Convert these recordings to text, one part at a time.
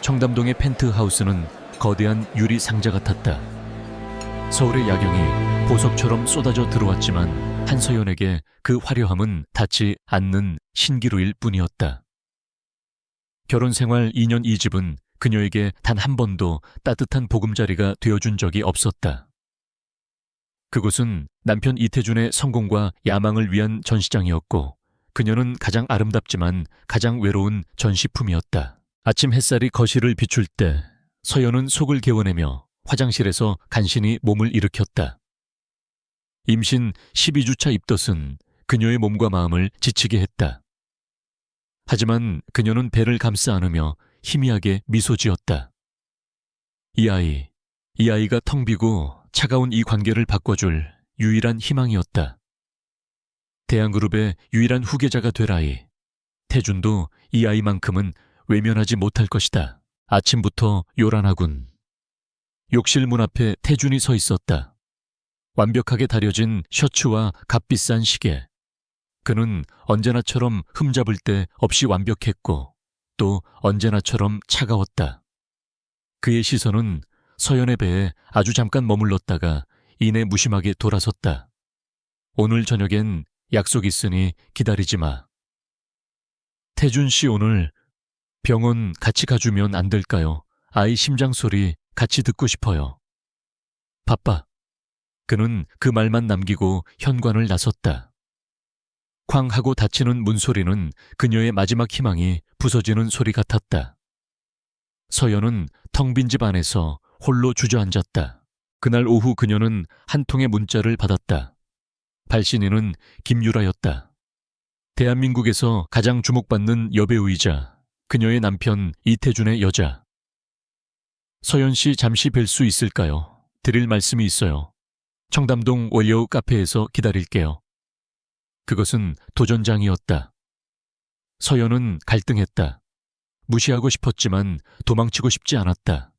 청담동의 펜트하우스는 거대한 유리 상자 같았다. 서울의 야경이 보석처럼 쏟아져 들어왔지만 한서연에게 그 화려함은 닿지 않는 신기루일 뿐이었다. 결혼 생활 2년 이 집은 그녀에게 단 한 번도 따뜻한 보금자리가 되어준 적이 없었다. 그곳은 남편 이태준의 성공과 야망을 위한 전시장이었고 그녀는 가장 아름답지만 가장 외로운 전시품이었다. 아침 햇살이 거실을 비출 때 서연은 속을 개워내며 화장실에서 간신히 몸을 일으켰다. 임신 12주차 입덧은 그녀의 몸과 마음을 지치게 했다. 하지만 그녀는 배를 감싸 안으며 희미하게 미소 지었다. 이 아이가 텅 비고 차가운 이 관계를 바꿔줄 유일한 희망이었다. 대한그룹의 유일한 후계자가 될 아이. 태준도 이 아이만큼은 외면하지 못할 것이다. 아침부터 요란하군. 욕실 문 앞에 태준이 서 있었다. 완벽하게 다려진 셔츠와 값비싼 시계. 그는 언제나처럼 흠잡을 데 없이 완벽했고 또 언제나처럼 차가웠다. 그의 시선은 서연의 배에 아주 잠깐 머물렀다가 이내 무심하게 돌아섰다. 오늘 저녁엔 약속 있으니 기다리지 마. 태준 씨 오늘 병원 같이 가주면 안 될까요? 아이 심장 소리 같이 듣고 싶어요. 바빠. 그는 그 말만 남기고 현관을 나섰다. 쾅 하고 닫히는 문소리는 그녀의 마지막 희망이 부서지는 소리 같았다. 서연은 텅 빈 집 안에서 홀로 주저앉았다. 그날 오후 그녀는 한 통의 문자를 받았다. 발신인은 김유라였다. 대한민국에서 가장 주목받는 여배우이자 그녀의 남편 이태준의 여자. 서연 씨 잠시 뵐 수 있을까요? 드릴 말씀이 있어요. 청담동 월여우 카페에서 기다릴게요. 그것은 도전장이었다. 서연은 갈등했다. 무시하고 싶었지만 도망치고 싶지 않았다.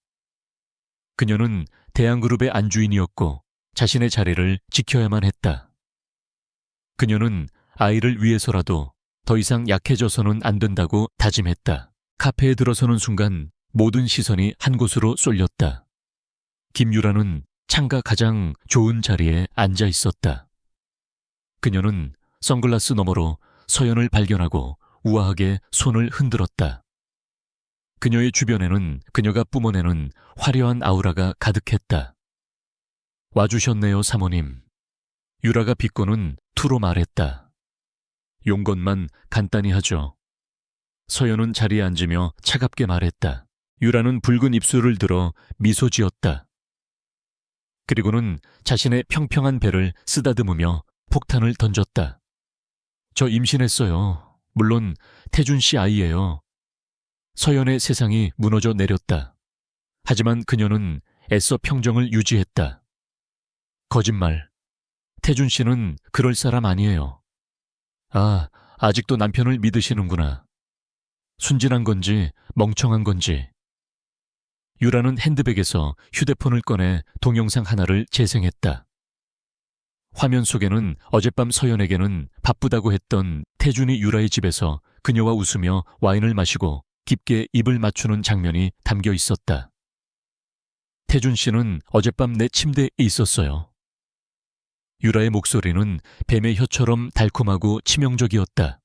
그녀는 대한그룹의 안주인이었고 자신의 자리를 지켜야만 했다. 그녀는 아이를 위해서라도 더 이상 약해져서는 안 된다고 다짐했다. 카페에 들어서는 순간 모든 시선이 한 곳으로 쏠렸다. 김유라는 창가 가장 좋은 자리에 앉아 있었다. 그녀는 선글라스 너머로 서연을 발견하고 우아하게 손을 흔들었다. 그녀의 주변에는 그녀가 뿜어내는 화려한 아우라가 가득했다. 와주셨네요, 사모님. 유라가 비꼬는 투로 말했다. 용건만 간단히 하죠. 서연은 자리에 앉으며 차갑게 말했다. 유라는 붉은 입술을 들어 미소 지었다. 그리고는 자신의 평평한 배를 쓰다듬으며 폭탄을 던졌다. 저 임신했어요. 물론 태준 씨 아이예요. 서연의 세상이 무너져 내렸다. 하지만 그녀는 애써 평정을 유지했다. 거짓말. 태준 씨는 그럴 사람 아니에요. 아, 아직도 남편을 믿으시는구나. 순진한 건지 멍청한 건지. 유라는 핸드백에서 휴대폰을 꺼내 동영상 하나를 재생했다. 화면 속에는 어젯밤 서연에게는 바쁘다고 했던 태준이 유라의 집에서 그녀와 웃으며 와인을 마시고 깊게 입을 맞추는 장면이 담겨 있었다. 태준 씨는 어젯밤 내 침대에 있었어요. 유라의 목소리는 뱀의 혀처럼 달콤하고 치명적이었다.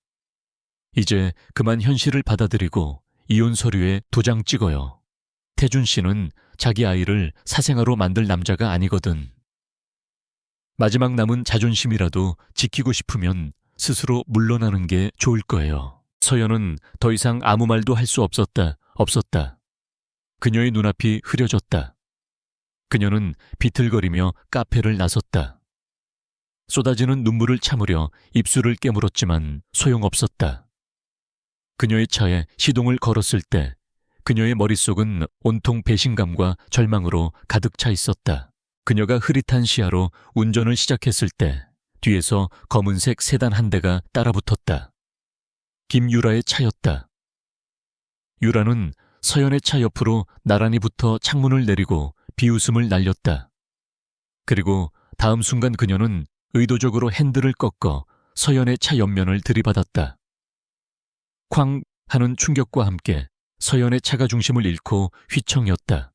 이제 그만 현실을 받아들이고 이혼 서류에 도장 찍어요. 태준 씨는 자기 아이를 사생아로 만들 남자가 아니거든. 마지막 남은 자존심이라도 지키고 싶으면 스스로 물러나는 게 좋을 거예요. 서연은 더 이상 아무 말도 할 수 없었다. 그녀의 눈앞이 흐려졌다. 그녀는 비틀거리며 카페를 나섰다. 쏟아지는 눈물을 참으려 입술을 깨물었지만 소용없었다. 그녀의 차에 시동을 걸었을 때 그녀의 머릿속은 온통 배신감과 절망으로 가득 차 있었다. 그녀가 흐릿한 시야로 운전을 시작했을 때 뒤에서 검은색 세단 한 대가 따라붙었다. 김유라의 차였다. 유라는 서연의 차 옆으로 나란히 붙어 창문을 내리고 비웃음을 날렸다. 그리고 다음 순간 그녀는 의도적으로 핸들을 꺾어 서연의 차 옆면을 들이받았다. 쾅 하는 충격과 함께 서연의 차가 중심을 잃고 휘청였다.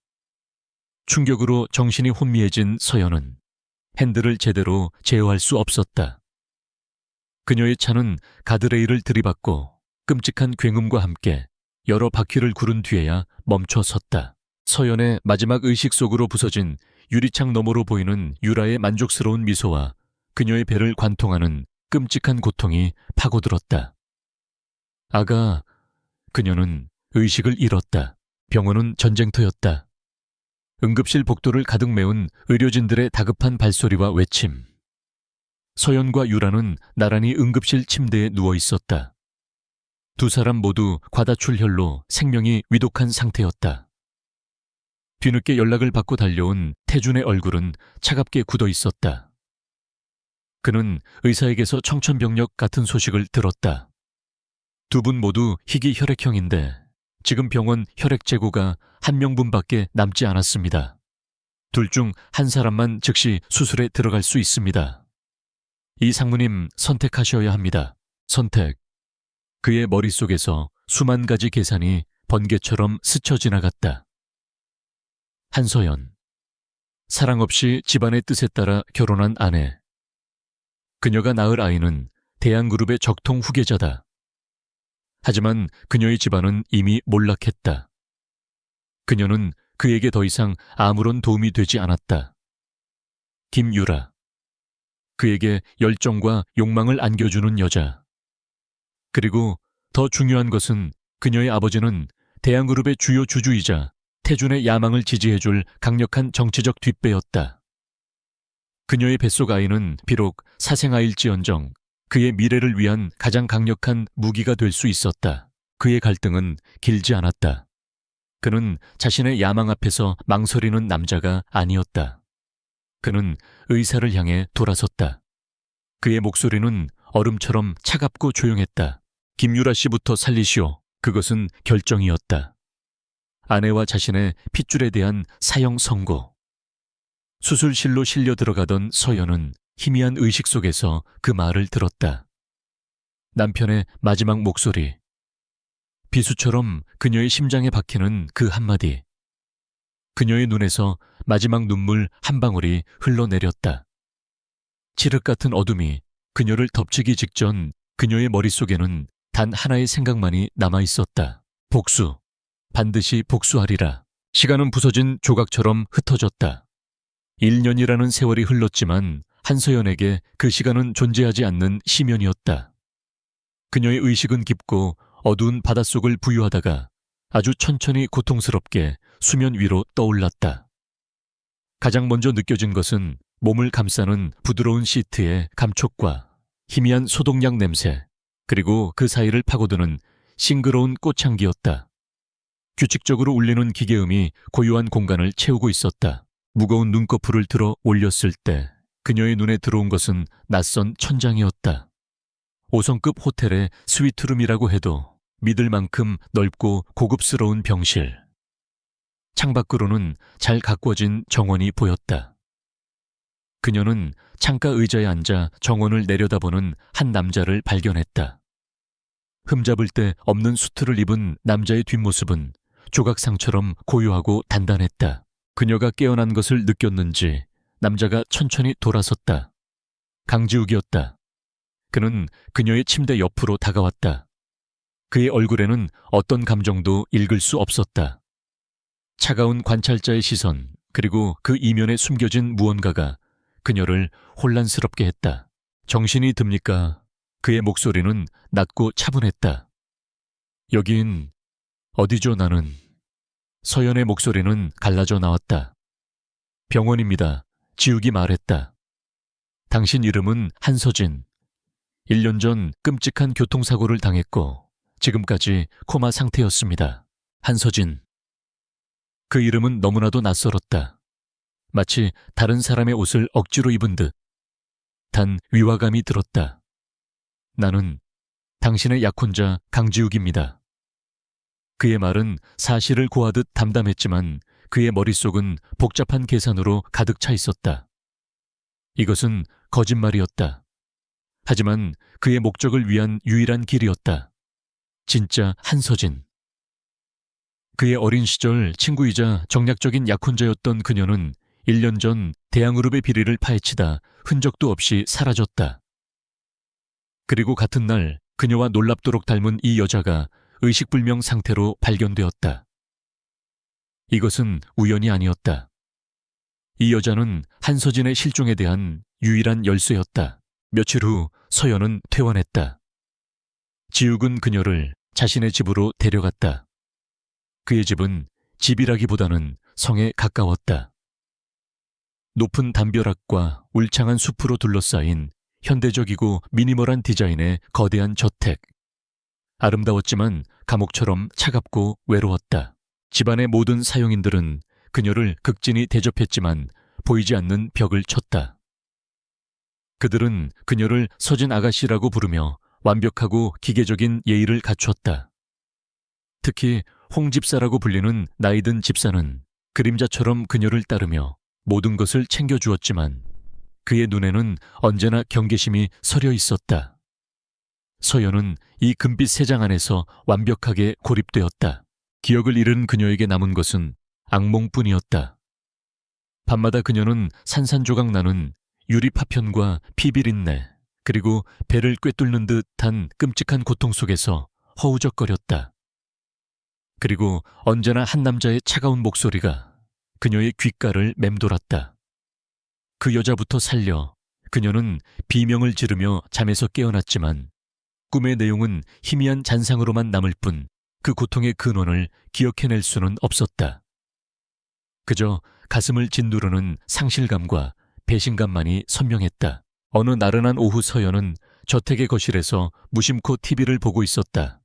충격으로 정신이 혼미해진 서연은 핸들을 제대로 제어할 수 없었다. 그녀의 차는 가드레일을 들이받고 끔찍한 굉음과 함께 여러 바퀴를 구른 뒤에야 멈춰 섰다. 서연의 마지막 의식 속으로 부서진 유리창 너머로 보이는 유라의 만족스러운 미소와 그녀의 배를 관통하는 끔찍한 고통이 파고들었다. 아가, 그녀는 의식을 잃었다. 병원은 전쟁터였다. 응급실 복도를 가득 메운 의료진들의 다급한 발소리와 외침. 서연과 유라는 나란히 응급실 침대에 누워 있었다. 두 사람 모두 과다출혈로 생명이 위독한 상태였다. 뒤늦게 연락을 받고 달려온 태준의 얼굴은 차갑게 굳어 있었다. 그는 의사에게서 청천벽력 같은 소식을 들었다. 두 분 모두 희귀 혈액형인데 지금 병원 혈액 재고가 한 명분밖에 남지 않았습니다. 둘 중 한 사람만 즉시 수술에 들어갈 수 있습니다. 이 상무님 선택하셔야 합니다. 선택. 그의 머릿속에서 수만 가지 계산이 번개처럼 스쳐 지나갔다. 한서연. 사랑 없이 집안의 뜻에 따라 결혼한 아내. 그녀가 낳을 아이는 대한그룹의 적통 후계자다. 하지만 그녀의 집안은 이미 몰락했다. 그녀는 그에게 더 이상 아무런 도움이 되지 않았다. 김유라. 그에게 열정과 욕망을 안겨주는 여자. 그리고 더 중요한 것은 그녀의 아버지는 대한그룹의 주요 주주이자 태준의 야망을 지지해줄 강력한 정치적 뒷배였다. 그녀의 뱃속 아이는 비록 사생아일지언정 그의 미래를 위한 가장 강력한 무기가 될 수 있었다. 그의 갈등은 길지 않았다. 그는 자신의 야망 앞에서 망설이는 남자가 아니었다. 그는 의사를 향해 돌아섰다. 그의 목소리는 얼음처럼 차갑고 조용했다. 김유라 씨부터 살리시오. 그것은 결정이었다. 아내와 자신의 핏줄에 대한 사형 선고. 수술실로 실려 들어가던 서연은 희미한 의식 속에서 그 말을 들었다. 남편의 마지막 목소리. 비수처럼 그녀의 심장에 박히는 그 한마디. 그녀의 눈에서 마지막 눈물 한 방울이 흘러내렸다. 칠흑 같은 어둠이 그녀를 덮치기 직전 그녀의 머릿속에는 단 하나의 생각만이 남아있었다. 복수. 반드시 복수하리라. 시간은 부서진 조각처럼 흩어졌다. 1년이라는 세월이 흘렀지만 한서연에게 그 시간은 존재하지 않는 심연이었다. 그녀의 의식은 깊고 어두운 바닷속을 부유하다가 아주 천천히 고통스럽게 수면 위로 떠올랐다. 가장 먼저 느껴진 것은 몸을 감싸는 부드러운 시트의 감촉과 희미한 소독약 냄새, 그리고 그 사이를 파고드는 싱그러운 꽃향기였다. 규칙적으로 울리는 기계음이 고요한 공간을 채우고 있었다. 무거운 눈꺼풀을 들어 올렸을 때 그녀의 눈에 들어온 것은 낯선 천장이었다. 5성급 호텔의 스위트룸이라고 해도 믿을 만큼 넓고 고급스러운 병실. 창밖으로는 잘 가꾸어진 정원이 보였다. 그녀는 창가 의자에 앉아 정원을 내려다보는 한 남자를 발견했다. 흠잡을 데 없는 수트를 입은 남자의 뒷모습은 조각상처럼 고요하고 단단했다. 그녀가 깨어난 것을 느꼈는지 남자가 천천히 돌아섰다. 강지욱이었다. 그는 그녀의 침대 옆으로 다가왔다. 그의 얼굴에는 어떤 감정도 읽을 수 없었다. 차가운 관찰자의 시선, 그리고 그 이면에 숨겨진 무언가가 그녀를 혼란스럽게 했다. 정신이 듭니까? 그의 목소리는 낮고 차분했다. 여긴 어디죠, 나는? 서연의 목소리는 갈라져 나왔다. 병원입니다. 지욱이 말했다. 당신 이름은 한서진. 1년 전 끔찍한 교통사고를 당했고 지금까지 코마 상태였습니다. 한서진. 그 이름은 너무나도 낯설었다. 마치 다른 사람의 옷을 억지로 입은 듯. 단 위화감이 들었다. 나는 당신의 약혼자 강지욱입니다. 그의 말은 사실을 고하듯 담담했지만 그의 머릿속은 복잡한 계산으로 가득 차 있었다. 이것은 거짓말이었다. 하지만 그의 목적을 위한 유일한 길이었다. 진짜 한서진. 그의 어린 시절 친구이자 정략적인 약혼자였던 그녀는 1년 전 대양그룹의 비리를 파헤치다 흔적도 없이 사라졌다. 그리고 같은 날 그녀와 놀랍도록 닮은 이 여자가 의식불명 상태로 발견되었다. 이것은 우연이 아니었다. 이 여자는 한서진의 실종에 대한 유일한 열쇠였다. 며칠 후 서연은 퇴원했다. 지욱은 그녀를 자신의 집으로 데려갔다. 그의 집은 집이라기보다는 성에 가까웠다. 높은 담벼락과 울창한 숲으로 둘러싸인 현대적이고 미니멀한 디자인의 거대한 저택. 아름다웠지만 감옥처럼 차갑고 외로웠다. 집안의 모든 사용인들은 그녀를 극진히 대접했지만 보이지 않는 벽을 쳤다. 그들은 그녀를 서진 아가씨라고 부르며 완벽하고 기계적인 예의를 갖추었다. 특히 홍 집사라고 불리는 나이든 집사는 그림자처럼 그녀를 따르며 모든 것을 챙겨주었지만 그의 눈에는 언제나 경계심이 서려 있었다. 서연은 이 금빛 세장 안에서 완벽하게 고립되었다. 기억을 잃은 그녀에게 남은 것은 악몽뿐이었다. 밤마다 그녀는 산산조각 나는 유리 파편과 피비린내, 그리고 배를 꿰뚫는 듯한 끔찍한 고통 속에서 허우적거렸다. 그리고 언제나 한 남자의 차가운 목소리가 그녀의 귓가를 맴돌았다. 그 여자부터 살려. 그녀는 비명을 지르며 잠에서 깨어났지만 꿈의 내용은 희미한 잔상으로만 남을 뿐 그 고통의 근원을 기억해낼 수는 없었다. 그저 가슴을 짓누르는 상실감과 배신감만이 선명했다. 어느 나른한 오후 서연은 저택의 거실에서 무심코 TV를 보고 있었다.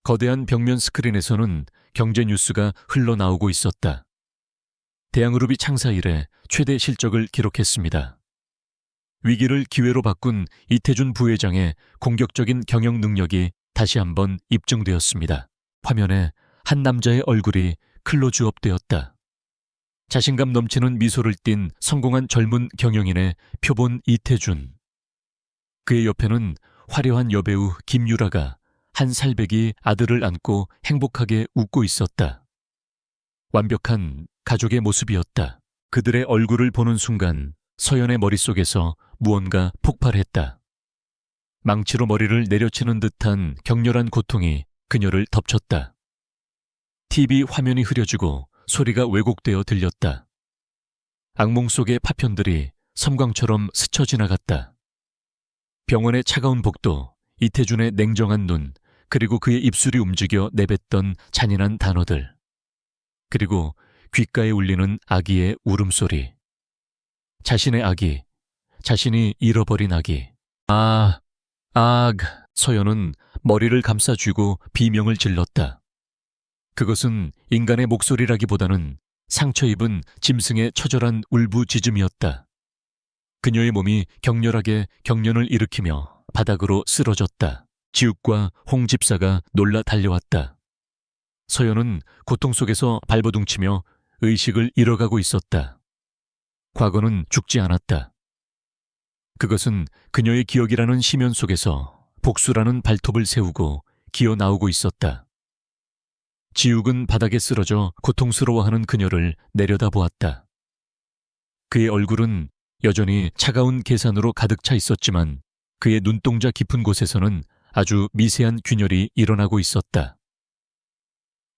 거대한 벽면 스크린에서는 경제 뉴스가 흘러나오고 있었다. 대양그룹이 창사 이래 최대 실적을 기록했습니다. 위기를 기회로 바꾼 이태준 부회장의 공격적인 경영 능력이 다시 한번 입증되었습니다. 화면에 한 남자의 얼굴이 클로즈업되었다. 자신감 넘치는 미소를 띤 성공한 젊은 경영인의 표본 이태준. 그의 옆에는 화려한 여배우 김유라가 한 살배기 아들을 안고 행복하게 웃고 있었다. 완벽한 가족의 모습이었다. 그들의 얼굴을 보는 순간 서연의 머릿속에서 무언가 폭발했다. 망치로 머리를 내려치는 듯한 격렬한 고통이 그녀를 덮쳤다. TV 화면이 흐려지고 소리가 왜곡되어 들렸다. 악몽 속의 파편들이 섬광처럼 스쳐 지나갔다. 병원의 차가운 복도, 이태준의 냉정한 눈, 그리고 그의 입술이 움직여 내뱉던 잔인한 단어들. 그리고 귓가에 울리는 아기의 울음소리. 자신의 아기, 자신이 잃어버린 아기. 서연은 머리를 감싸쥐고 비명을 질렀다. 그것은 인간의 목소리라기보다는 상처 입은 짐승의 처절한 울부짖음이었다. 그녀의 몸이 격렬하게 경련을 일으키며 바닥으로 쓰러졌다. 지욱과 홍 집사가 놀라 달려왔다. 서연은 고통 속에서 발버둥치며 의식을 잃어가고 있었다. 과거는 죽지 않았다. 그것은 그녀의 기억이라는 심연 속에서 복수라는 발톱을 세우고 기어 나오고 있었다. 지욱은 바닥에 쓰러져 고통스러워하는 그녀를 내려다보았다. 그의 얼굴은 여전히 차가운 계산으로 가득 차 있었지만 그의 눈동자 깊은 곳에서는 아주 미세한 균열이 일어나고 있었다.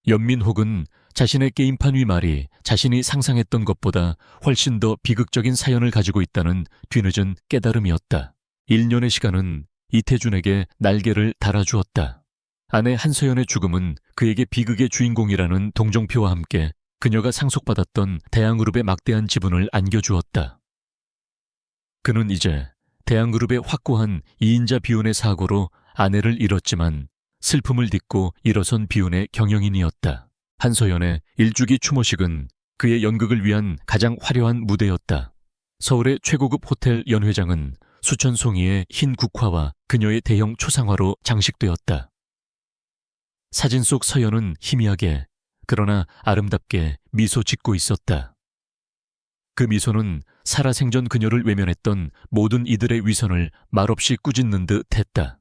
연민혹은 자신의 게임판 위 말이 자신이 상상했던 것보다 훨씬 더 비극적인 사연을 가지고 있다는 뒤늦은 깨달음이었다. 1년의 시간은 이태준에게 날개를 달아주었다. 아내 한서연의 죽음은 그에게 비극의 주인공이라는 동정표와 함께 그녀가 상속받았던 대양그룹의 막대한 지분을 안겨주었다. 그는 이제 대양그룹의 확고한 2인자 비운의 사고로 아내를 잃었지만 슬픔을 딛고 일어선 비운의 경영인이었다. 한서연의 일주기 추모식은 그의 연극을 위한 가장 화려한 무대였다. 서울의 최고급 호텔 연회장은 수천 송이의 흰 국화와 그녀의 대형 초상화로 장식되었다. 사진 속 서연은 희미하게 그러나 아름답게 미소 짓고 있었다. 그 미소는 살아생전 그녀를 외면했던 모든 이들의 위선을 말없이 꾸짖는 듯 했다.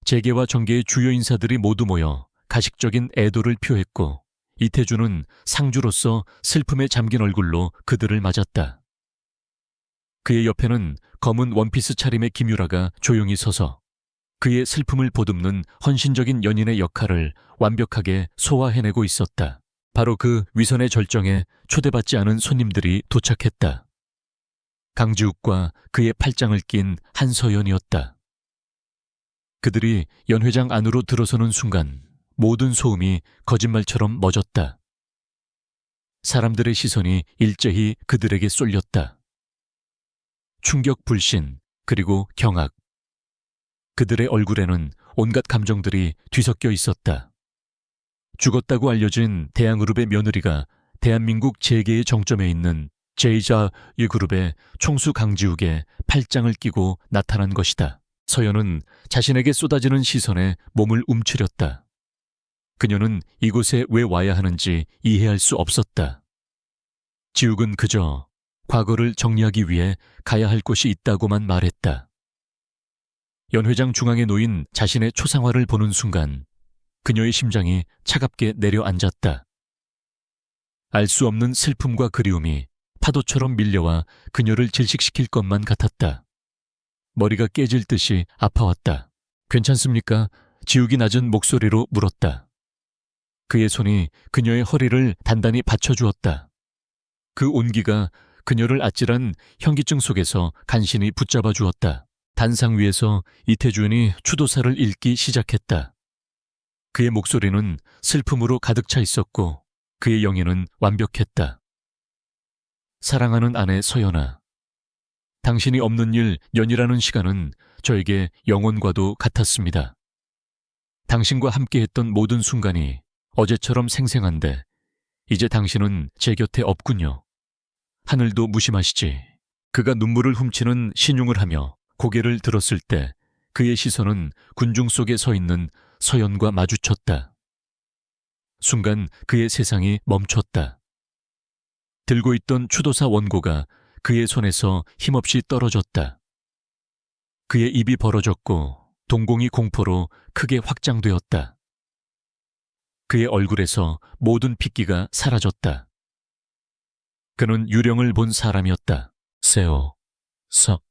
재계와 정계의 주요 인사들이 모두 모여 가식적인 애도를 표했고 이태주는 상주로서 슬픔에 잠긴 얼굴로 그들을 맞았다. 그의 옆에는 검은 원피스 차림의 김유라가 조용히 서서 그의 슬픔을 보듬는 헌신적인 연인의 역할을 완벽하게 소화해내고 있었다. 바로 그 위선의 절정에 초대받지 않은 손님들이 도착했다. 강지욱과 그의 팔짱을 낀 한서연이었다. 그들이 연 회장 안으로 들어서는 순간 모든 소음이 거짓말처럼 멎었다. 사람들의 시선이 일제히 그들에게 쏠렸다. 충격, 불신, 그리고 경악. 그들의 얼굴에는 온갖 감정들이 뒤섞여 있었다. 죽었다고 알려진 대양그룹의 며느리가 대한민국 재계의 정점에 있는 제이자 이 그룹의 총수 강지욱의 팔짱을 끼고 나타난 것이다. 서연은 자신에게 쏟아지는 시선에 몸을 움츠렸다. 그녀는 이곳에 왜 와야 하는지 이해할 수 없었다. 지욱은 그저 과거를 정리하기 위해 가야 할 곳이 있다고만 말했다. 연 회장 중앙에 놓인 자신의 초상화를 보는 순간 그녀의 심장이 차갑게 내려앉았다. 알 수 없는 슬픔과 그리움이 파도처럼 밀려와 그녀를 질식시킬 것만 같았다. 머리가 깨질 듯이 아파왔다. 괜찮습니까? 지욱이 낮은 목소리로 물었다. 그의 손이 그녀의 허리를 단단히 받쳐주었다. 그 온기가 그녀를 아찔한 현기증 속에서 간신히 붙잡아 주었다. 단상 위에서 이태준이 추도사를 읽기 시작했다. 그의 목소리는 슬픔으로 가득 차 있었고 그의 영예는 완벽했다. 사랑하는 아내 서연아, 당신이 없는 일 년이라는 시간은 저에게 영원과도 같았습니다. 당신과 함께했던 모든 순간이 어제처럼 생생한데 이제 당신은 제 곁에 없군요. 하늘도 무심하시지. 그가 눈물을 훔치는 신용을 하며 고개를 들었을 때 그의 시선은 군중 속에 서 있는 서연과 마주쳤다. 순간 그의 세상이 멈췄다. 들고 있던 추도사 원고가 그의 손에서 힘없이 떨어졌다. 그의 입이 벌어졌고 동공이 공포로 크게 확장되었다. 그의 얼굴에서 모든 핏기가 사라졌다. 그는 유령을 본 사람이었다. 세오, 석.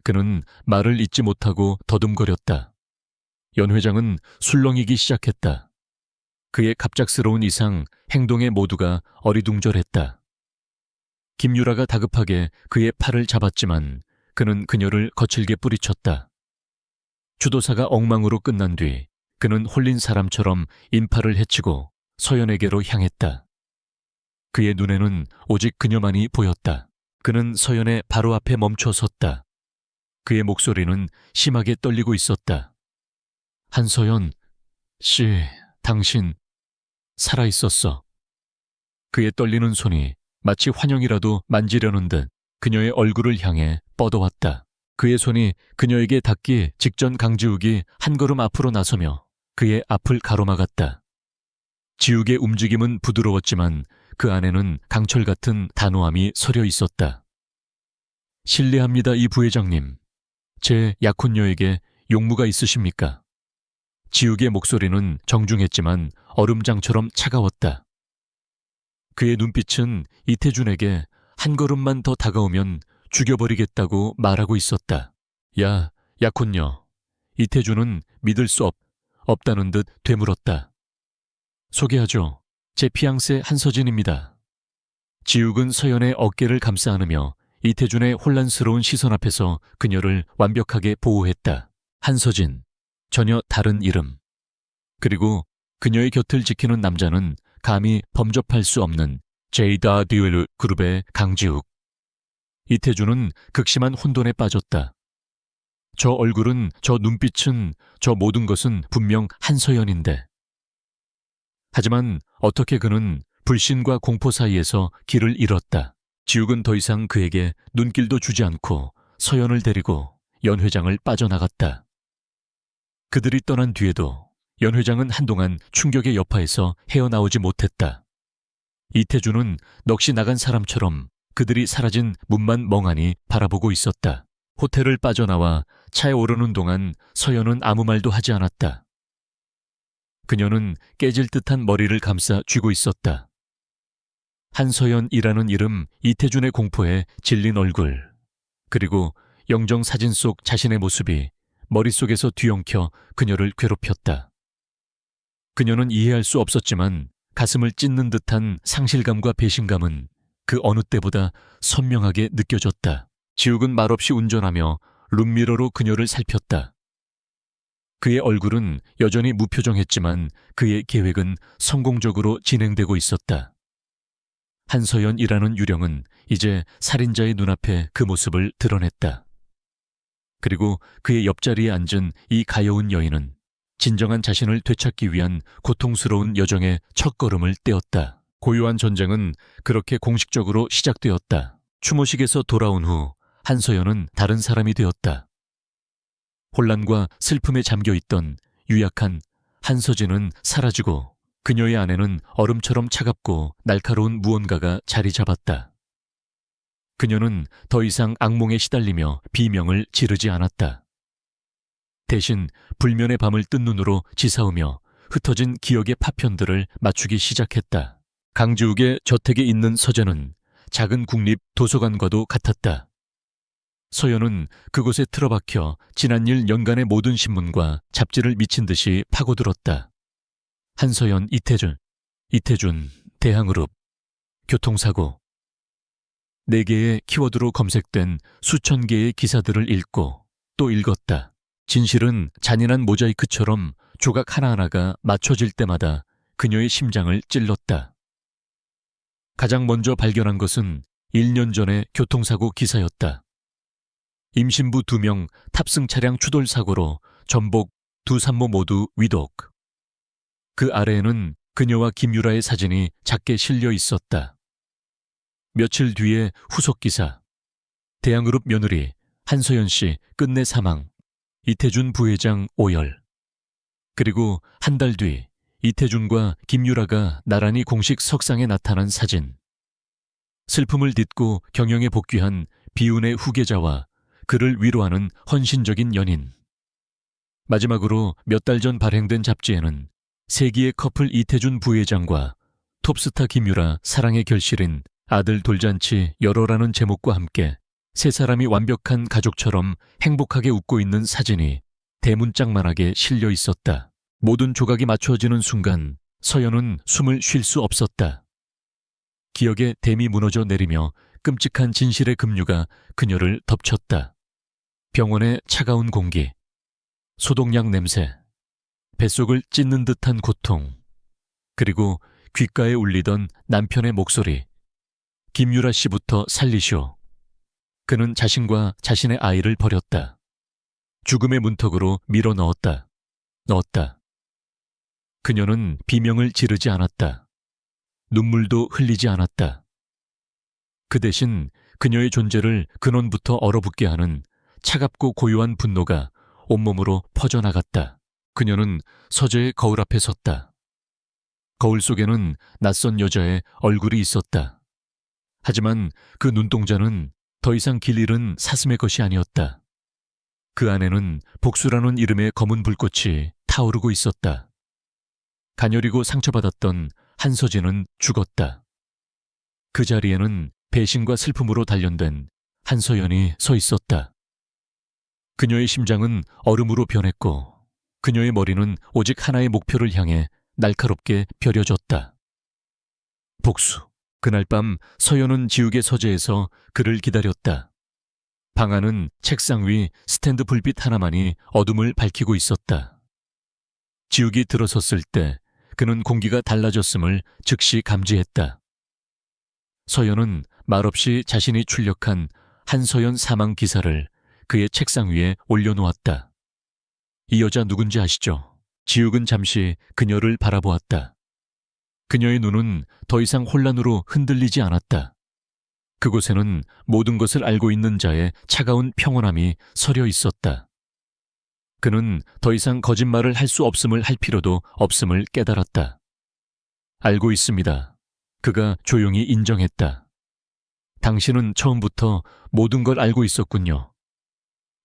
그는 말을 잇지 못하고 더듬거렸다. 연 회장은 술렁이기 시작했다. 그의 갑작스러운 이상 행동에 모두가 어리둥절했다. 김유라가 다급하게 그의 팔을 잡았지만 그는 그녀를 거칠게 뿌리쳤다. 주도사가 엉망으로 끝난 뒤 그는 홀린 사람처럼 인파를 헤치고 서연에게로 향했다. 그의 눈에는 오직 그녀만이 보였다. 그는 서연의 바로 앞에 멈춰 섰다. 그의 목소리는 심하게 떨리고 있었다. 한서연 씨, 당신 살아있었어. 그의 떨리는 손이 마치 환영이라도 만지려는 듯 그녀의 얼굴을 향해 뻗어왔다. 그의 손이 그녀에게 닿기 직전 강지욱이 한 걸음 앞으로 나서며 그의 앞을 가로막았다. 지욱의 움직임은 부드러웠지만 그 안에는 강철 같은 단호함이 서려 있었다. 실례합니다, 이 부회장님. 제 약혼녀에게 용무가 있으십니까? 지욱의 목소리는 정중했지만 얼음장처럼 차가웠다. 그의 눈빛은 이태준에게 한 걸음만 더 다가오면 죽여버리겠다고 말하고 있었다. 야, 약혼녀. 이태준은 믿을 수 없다는 듯 되물었다. 소개하죠. 제 피앙세 한서진입니다. 지욱은 서연의 어깨를 감싸 안으며 이태준의 혼란스러운 시선 앞에서 그녀를 완벽하게 보호했다. 한서진, 전혀 다른 이름. 그리고 그녀의 곁을 지키는 남자는 감히 범접할 수 없는 제이다 듀엘 그룹의 강지욱. 이태준은 극심한 혼돈에 빠졌다. 저 얼굴은, 저 눈빛은, 저 모든 것은 분명 한서연인데. 하지만 어떻게 그는 불신과 공포 사이에서 길을 잃었다. 지욱은 더 이상 그에게 눈길도 주지 않고 서연을 데리고 연 회장을 빠져나갔다. 그들이 떠난 뒤에도 연 회장은 한동안 충격의 여파에서 헤어나오지 못했다. 이태준은 넋이 나간 사람처럼 그들이 사라진 문만 멍하니 바라보고 있었다. 호텔을 빠져나와 차에 오르는 동안 서연은 아무 말도 하지 않았다. 그녀는 깨질 듯한 머리를 감싸 쥐고 있었다. 한서연이라는 이름, 이태준의 공포에 질린 얼굴, 그리고 영정 사진 속 자신의 모습이 머릿속에서 뒤엉켜 그녀를 괴롭혔다. 그녀는 이해할 수 없었지만 가슴을 찢는 듯한 상실감과 배신감은 그 어느 때보다 선명하게 느껴졌다. 지욱은 말없이 운전하며 룸미러로 그녀를 살폈다. 그의 얼굴은 여전히 무표정했지만 그의 계획은 성공적으로 진행되고 있었다. 한서연이라는 유령은 이제 살인자의 눈앞에 그 모습을 드러냈다. 그리고 그의 옆자리에 앉은 이 가여운 여인은 진정한 자신을 되찾기 위한 고통스러운 여정의 첫걸음을 떼었다. 고요한 전쟁은 그렇게 공식적으로 시작되었다. 추모식에서 돌아온 후 한서연은 다른 사람이 되었다. 혼란과 슬픔에 잠겨있던 유약한 한서진은 사라지고 그녀의 안에는 얼음처럼 차갑고 날카로운 무언가가 자리 잡았다. 그녀는 더 이상 악몽에 시달리며 비명을 지르지 않았다. 대신 불면의 밤을 뜬 눈으로 지사오며 흩어진 기억의 파편들을 맞추기 시작했다. 강지욱의 저택에 있는 서재는 작은 국립 도서관과도 같았다. 서연은 그곳에 틀어박혀 지난 일 연간의 모든 신문과 잡지를 미친 듯이 파고들었다. 한서연, 이태준, 대항그룹, 교통사고. 4개의 키워드로 검색된 수천 개의 기사들을 읽고 또 읽었다. 진실은 잔인한 모자이크처럼 조각 하나하나가 맞춰질 때마다 그녀의 심장을 찔렀다. 가장 먼저 발견한 것은 1년 전의 교통사고 기사였다. 임신부 2명 탑승 차량 추돌 사고로 전복 2 산모 모두 위독. 그 아래에는 그녀와 김유라의 사진이 작게 실려 있었다. 며칠 뒤에 후속 기사. 대항그룹 며느리 한서연 씨 끝내 사망. 이태준 부회장 오열. 그리고 한 달 뒤 이태준과 김유라가 나란히 공식 석상에 나타난 사진. 슬픔을 딛고 경영에 복귀한 비운의 후계자와 그를 위로하는 헌신적인 연인. 마지막으로 몇 달 전 발행된 잡지에는 세기의 커플 이태준 부회장과 톱스타 김유라 사랑의 결실인 아들 돌잔치 열어라는 제목과 함께 세 사람이 완벽한 가족처럼 행복하게 웃고 있는 사진이 대문짝만하게 실려 있었다. 모든 조각이 맞춰지는 순간 서연은 숨을 쉴 수 없었다. 기억의 댐이 무너져 내리며 끔찍한 진실의 급류가 그녀를 덮쳤다. 병원의 차가운 공기, 소독약 냄새, 뱃속을 찢는 듯한 고통, 그리고 귓가에 울리던 남편의 목소리. 김유라 씨부터 살리쇼. 그는 자신과 자신의 아이를 버렸다. 죽음의 문턱으로 밀어 넣었다. 그녀는 비명을 지르지 않았다. 눈물도 흘리지 않았다. 그 대신 그녀의 존재를 근원부터 얼어붙게 하는 차갑고 고요한 분노가 온몸으로 퍼져나갔다. 그녀는 서재의 거울 앞에 섰다. 거울 속에는 낯선 여자의 얼굴이 있었다. 하지만 그 눈동자는 더 이상 길 잃은 사슴의 것이 아니었다. 그 안에는 복수라는 이름의 검은 불꽃이 타오르고 있었다. 가녀리고 상처받았던 한서진은 죽었다. 그 자리에는 배신과 슬픔으로 단련된 한서연이 서 있었다. 그녀의 심장은 얼음으로 변했고 그녀의 머리는 오직 하나의 목표를 향해 날카롭게 벼려졌다. 복수. 그날 밤 서연은 지욱의 서재에서 그를 기다렸다. 방 안은 책상 위 스탠드 불빛 하나만이 어둠을 밝히고 있었다. 지욱이 들어섰을 때 그는 공기가 달라졌음을 즉시 감지했다. 서연은 말없이 자신이 출력한 한서연 사망 기사를 그의 책상 위에 올려놓았다. 이 여자 누군지 아시죠? 지욱은 잠시 그녀를 바라보았다. 그녀의 눈은 더 이상 혼란으로 흔들리지 않았다. 그곳에는 모든 것을 알고 있는 자의 차가운 평온함이 서려 있었다. 그는 더 이상 거짓말을 할 수 없음을 할 필요도 없음을 깨달았다. 알고 있습니다. 그가 조용히 인정했다. 당신은 처음부터 모든 걸 알고 있었군요.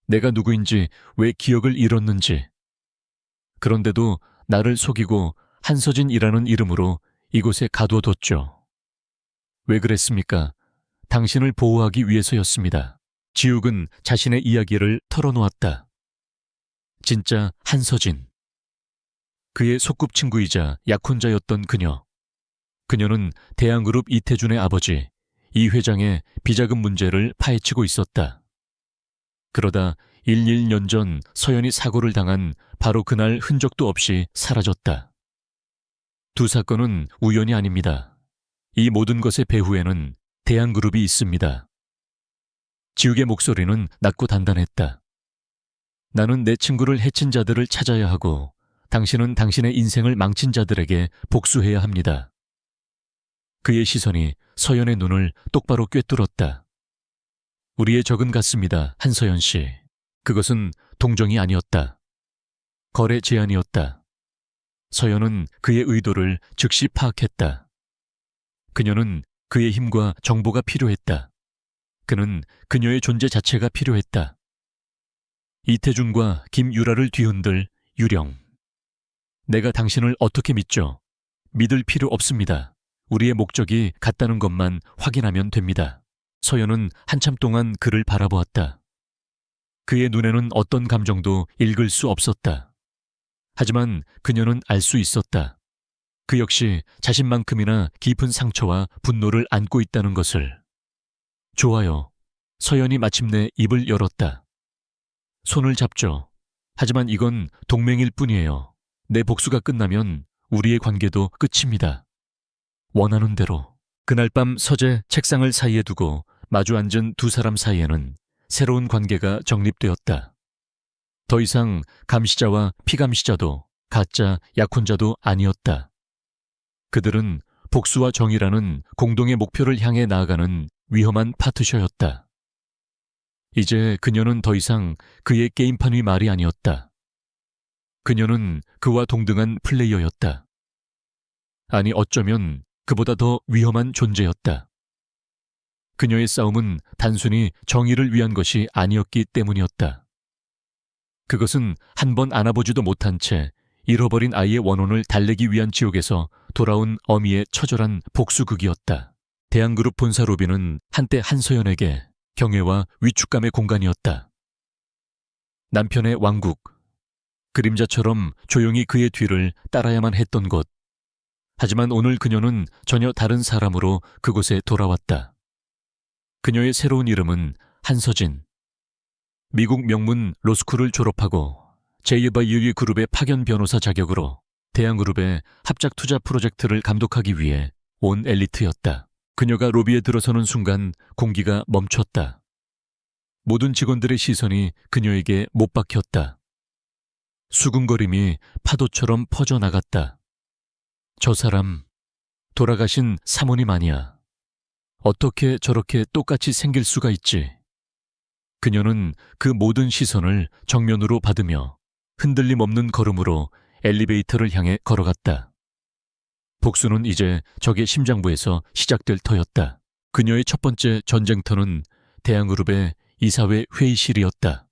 내가 누구인지 왜 기억을 잃었는지. 그런데도 나를 속이고 한서진이라는 이름으로 이곳에 가둬뒀죠. 왜 그랬습니까? 당신을 보호하기 위해서였습니다. 지욱은 자신의 이야기를 털어놓았다. 진짜 한서진. 그의 소꿉친구이자 약혼자였던 그녀. 그녀는 대한그룹 이태준의 아버지 이 회장의 비자금 문제를 파헤치고 있었다. 그러다 11년 전 서연이 사고를 당한 바로 그날 흔적도 없이 사라졌다. 두 사건은 우연이 아닙니다. 이 모든 것의 배후에는 대한그룹이 있습니다. 지욱의 목소리는 낮고 단단했다. 나는 내 친구를 해친 자들을 찾아야 하고 당신은 당신의 인생을 망친 자들에게 복수해야 합니다. 그의 시선이 서연의 눈을 똑바로 꿰뚫었다. 우리의 적은 같습니다, 한서연 씨. 그것은 동정이 아니었다. 거래 제안이었다. 서연은 그의 의도를 즉시 파악했다. 그녀는 그의 힘과 정보가 필요했다. 그는 그녀의 존재 자체가 필요했다. 이태준과 김유라를 뒤흔들 유령. 내가 당신을 어떻게 믿죠? 믿을 필요 없습니다. 우리의 목적이 같다는 것만 확인하면 됩니다. 서연은 한참 동안 그를 바라보았다. 그의 눈에는 어떤 감정도 읽을 수 없었다. 하지만 그녀는 알 수 있었다. 그 역시 자신만큼이나 깊은 상처와 분노를 안고 있다는 것을. 좋아요. 서연이 마침내 입을 열었다. 손을 잡죠. 하지만 이건 동맹일 뿐이에요. 내 복수가 끝나면 우리의 관계도 끝입니다. 원하는 대로. 그날 밤 서재 책상을 사이에 두고 마주 앉은 두 사람 사이에는 새로운 관계가 정립되었다. 더 이상 감시자와 피감시자도 가짜 약혼자도 아니었다. 그들은 복수와 정의라는 공동의 목표를 향해 나아가는 위험한 파트셔였다. 이제 그녀는 더 이상 그의 게임판 위 말이 아니었다. 그녀는 그와 동등한 플레이어였다. 아니 어쩌면 그보다 더 위험한 존재였다. 그녀의 싸움은 단순히 정의를 위한 것이 아니었기 때문이었다. 그것은 한 번 안아보지도 못한 채 잃어버린 아이의 원혼을 달래기 위한 지옥에서 돌아온 어미의 처절한 복수극이었다. 대한그룹 본사 로비는 한때 한서연에게 경외와 위축감의 공간이었다. 남편의 왕국, 그림자처럼 조용히 그의 뒤를 따라야만 했던 곳. 하지만 오늘 그녀는 전혀 다른 사람으로 그곳에 돌아왔다. 그녀의 새로운 이름은 한서진. 미국 명문 로스쿨을 졸업하고 제이바이유리 그룹의 파견 변호사 자격으로 대한그룹의 합작 투자 프로젝트를 감독하기 위해 온 엘리트였다. 그녀가 로비에 들어서는 순간 공기가 멈췄다. 모든 직원들의 시선이 그녀에게 못 박혔다. 수군거림이 파도처럼 퍼져나갔다. 저 사람, 돌아가신 사모님 아니야. 어떻게 저렇게 똑같이 생길 수가 있지? 그녀는 그 모든 시선을 정면으로 받으며 흔들림 없는 걸음으로 엘리베이터를 향해 걸어갔다. 복수는 이제 적의 심장부에서 시작될 터였다. 그녀의 첫 번째 전쟁터는 대한그룹의 이사회 회의실이었다.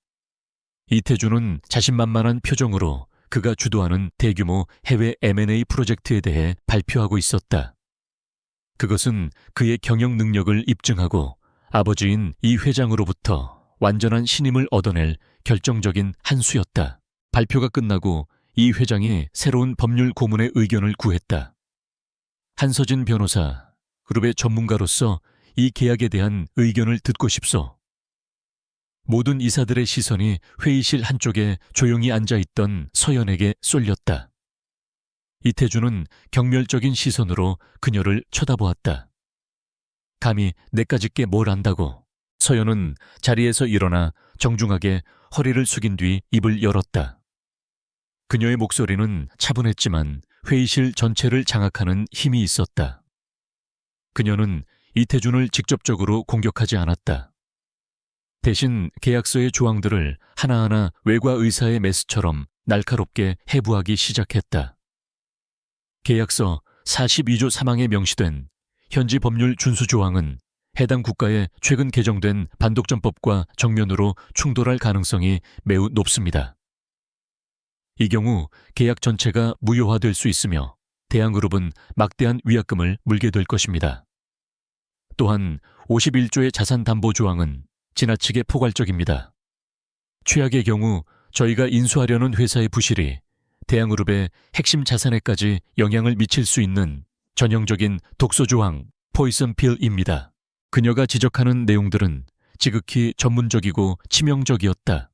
이태준은 자신만만한 표정으로 그가 주도하는 대규모 해외 M&A 프로젝트에 대해 발표하고 있었다. 그것은 그의 경영 능력을 입증하고 아버지인 이 회장으로부터 완전한 신임을 얻어낼 결정적인 한 수였다. 발표가 끝나고 이 회장이 새로운 법률 고문의 의견을 구했다. 한서진 변호사, 그룹의 전문가로서 이 계약에 대한 의견을 듣고 싶소. 모든 이사들의 시선이 회의실 한쪽에 조용히 앉아있던 서연에게 쏠렸다. 이태준은 경멸적인 시선으로 그녀를 쳐다보았다. 감히 내까짓게 뭘 안다고. 서연은 자리에서 일어나 정중하게 허리를 숙인 뒤 입을 열었다. 그녀의 목소리는 차분했지만 회의실 전체를 장악하는 힘이 있었다. 그녀는 이태준을 직접적으로 공격하지 않았다. 대신 계약서의 조항들을 하나하나 외과 의사의 메스처럼 날카롭게 해부하기 시작했다. 계약서 42조 3항에 명시된 현지 법률 준수 조항은 해당 국가에 최근 개정된 반독점법과 정면으로 충돌할 가능성이 매우 높습니다. 이 경우 계약 전체가 무효화될 수 있으며 대한그룹은 막대한 위약금을 물게 될 것입니다. 또한 51조의 자산담보 조항은 지나치게 포괄적입니다. 최악의 경우 저희가 인수하려는 회사의 부실이 대한그룹의 핵심 자산에까지 영향을 미칠 수 있는 전형적인 독소조항, 포이즌필입니다. 그녀가 지적하는 내용들은 지극히 전문적이고 치명적이었다.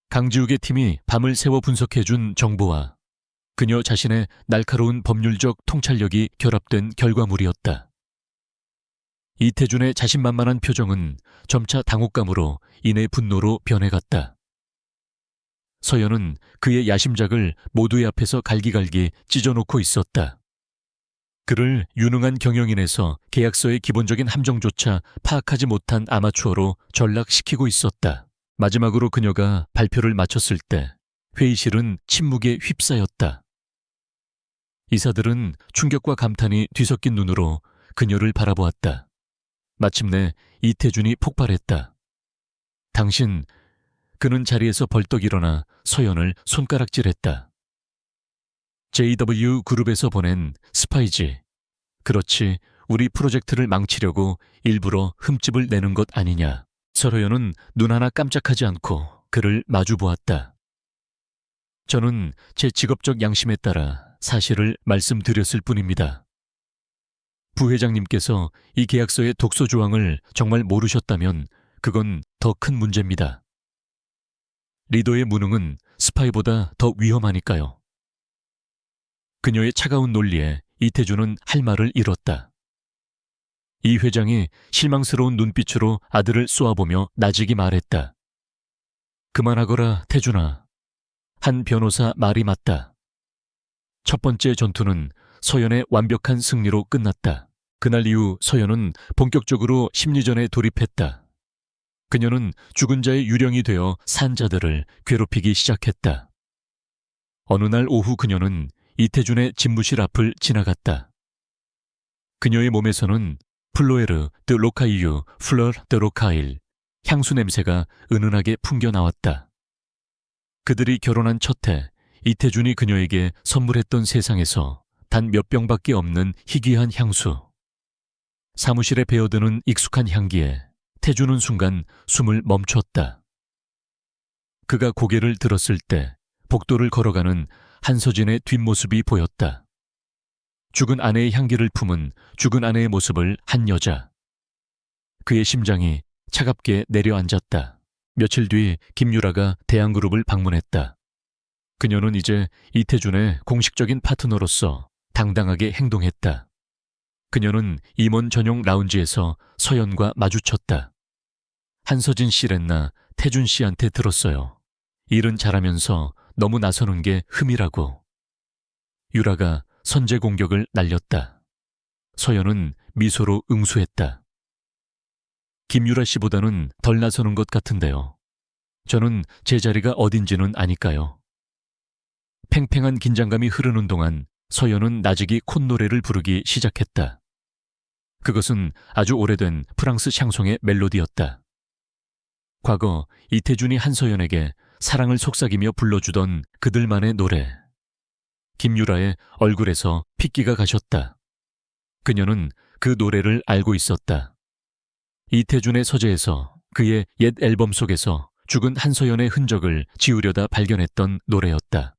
강지욱의 팀이 밤을 새워 분석해준 정보와 그녀 자신의 날카로운 법률적 통찰력이 결합된 결과물이었다. 이태준의 자신만만한 표정은 점차 당혹감으로 이내 분노로 변해갔다. 서연은 그의 야심작을 모두의 앞에서 갈기갈기 찢어놓고 있었다. 그를 유능한 경영인에서 계약서의 기본적인 함정조차 파악하지 못한 아마추어로 전락시키고 있었다. 마지막으로 그녀가 발표를 마쳤을 때 회의실은 침묵에 휩싸였다. 이사들은 충격과 감탄이 뒤섞인 눈으로 그녀를 바라보았다. 마침내 이태준이 폭발했다. 당신, 그는 자리에서 벌떡 일어나 서연을 손가락질했다. JW그룹에서 보낸 스파이지. 그렇지, 우리 프로젝트를 망치려고 일부러 흠집을 내는 것 아니냐. 서로연은 눈 하나 깜짝하지 않고 그를 마주보았다. 저는 제 직업적 양심에 따라 사실을 말씀드렸을 뿐입니다. 부회장님께서 이 계약서의 독소 조항을 정말 모르셨다면 그건 더 큰 문제입니다. 리더의 무능은 스파이보다 더 위험하니까요. 그녀의 차가운 논리에 이태준은 할 말을 잃었다. 이 회장이 실망스러운 눈빛으로 아들을 쏘아보며 나직이 말했다. 그만하거라, 태준아. 한 변호사 말이 맞다. 첫 번째 전투는 서연의 완벽한 승리로 끝났다. 그날 이후 서연은 본격적으로 심리전에 돌입했다. 그녀는 죽은 자의 유령이 되어 산 자들을 괴롭히기 시작했다. 어느 날 오후 그녀는 이태준의 집무실 앞을 지나갔다. 그녀의 몸에서는 플로에르 드 로카이유 플러 드 로카일 향수 냄새가 은은하게 풍겨 나왔다. 그들이 결혼한 첫 해 이태준이 그녀에게 선물했던 세상에서 단 몇 병밖에 없는 희귀한 향수. 사무실에 배어드는 익숙한 향기에 태준은 순간 숨을 멈췄다. 그가 고개를 들었을 때 복도를 걸어가는 한서진의 뒷모습이 보였다. 죽은 아내의 향기를 품은 죽은 아내의 모습을 한 여자. 그의 심장이 차갑게 내려앉았다. 며칠 뒤 김유라가 대한그룹을 방문했다. 그녀는 이제 이태준의 공식적인 파트너로서 당당하게 행동했다. 그녀는 임원 전용 라운지에서 서연과 마주쳤다. 한서진 씨랬나 태준 씨한테 들었어요. 일은 잘하면서 너무 나서는 게 흠이라고. 유라가 선제 공격을 날렸다. 서연은 미소로 응수했다. 김유라 씨보다는 덜 나서는 것 같은데요. 저는 제 자리가 어딘지는 아니까요. 팽팽한 긴장감이 흐르는 동안 서연은 나직이 콧노래를 부르기 시작했다. 그것은 아주 오래된 프랑스 샹송의 멜로디였다. 과거 이태준이 한서연에게 사랑을 속삭이며 불러주던 그들만의 노래. 김유라의 얼굴에서 핏기가 가셨다. 그녀는 그 노래를 알고 있었다. 이태준의 서재에서 그의 옛 앨범 속에서 죽은 한서연의 흔적을 지우려다 발견했던 노래였다.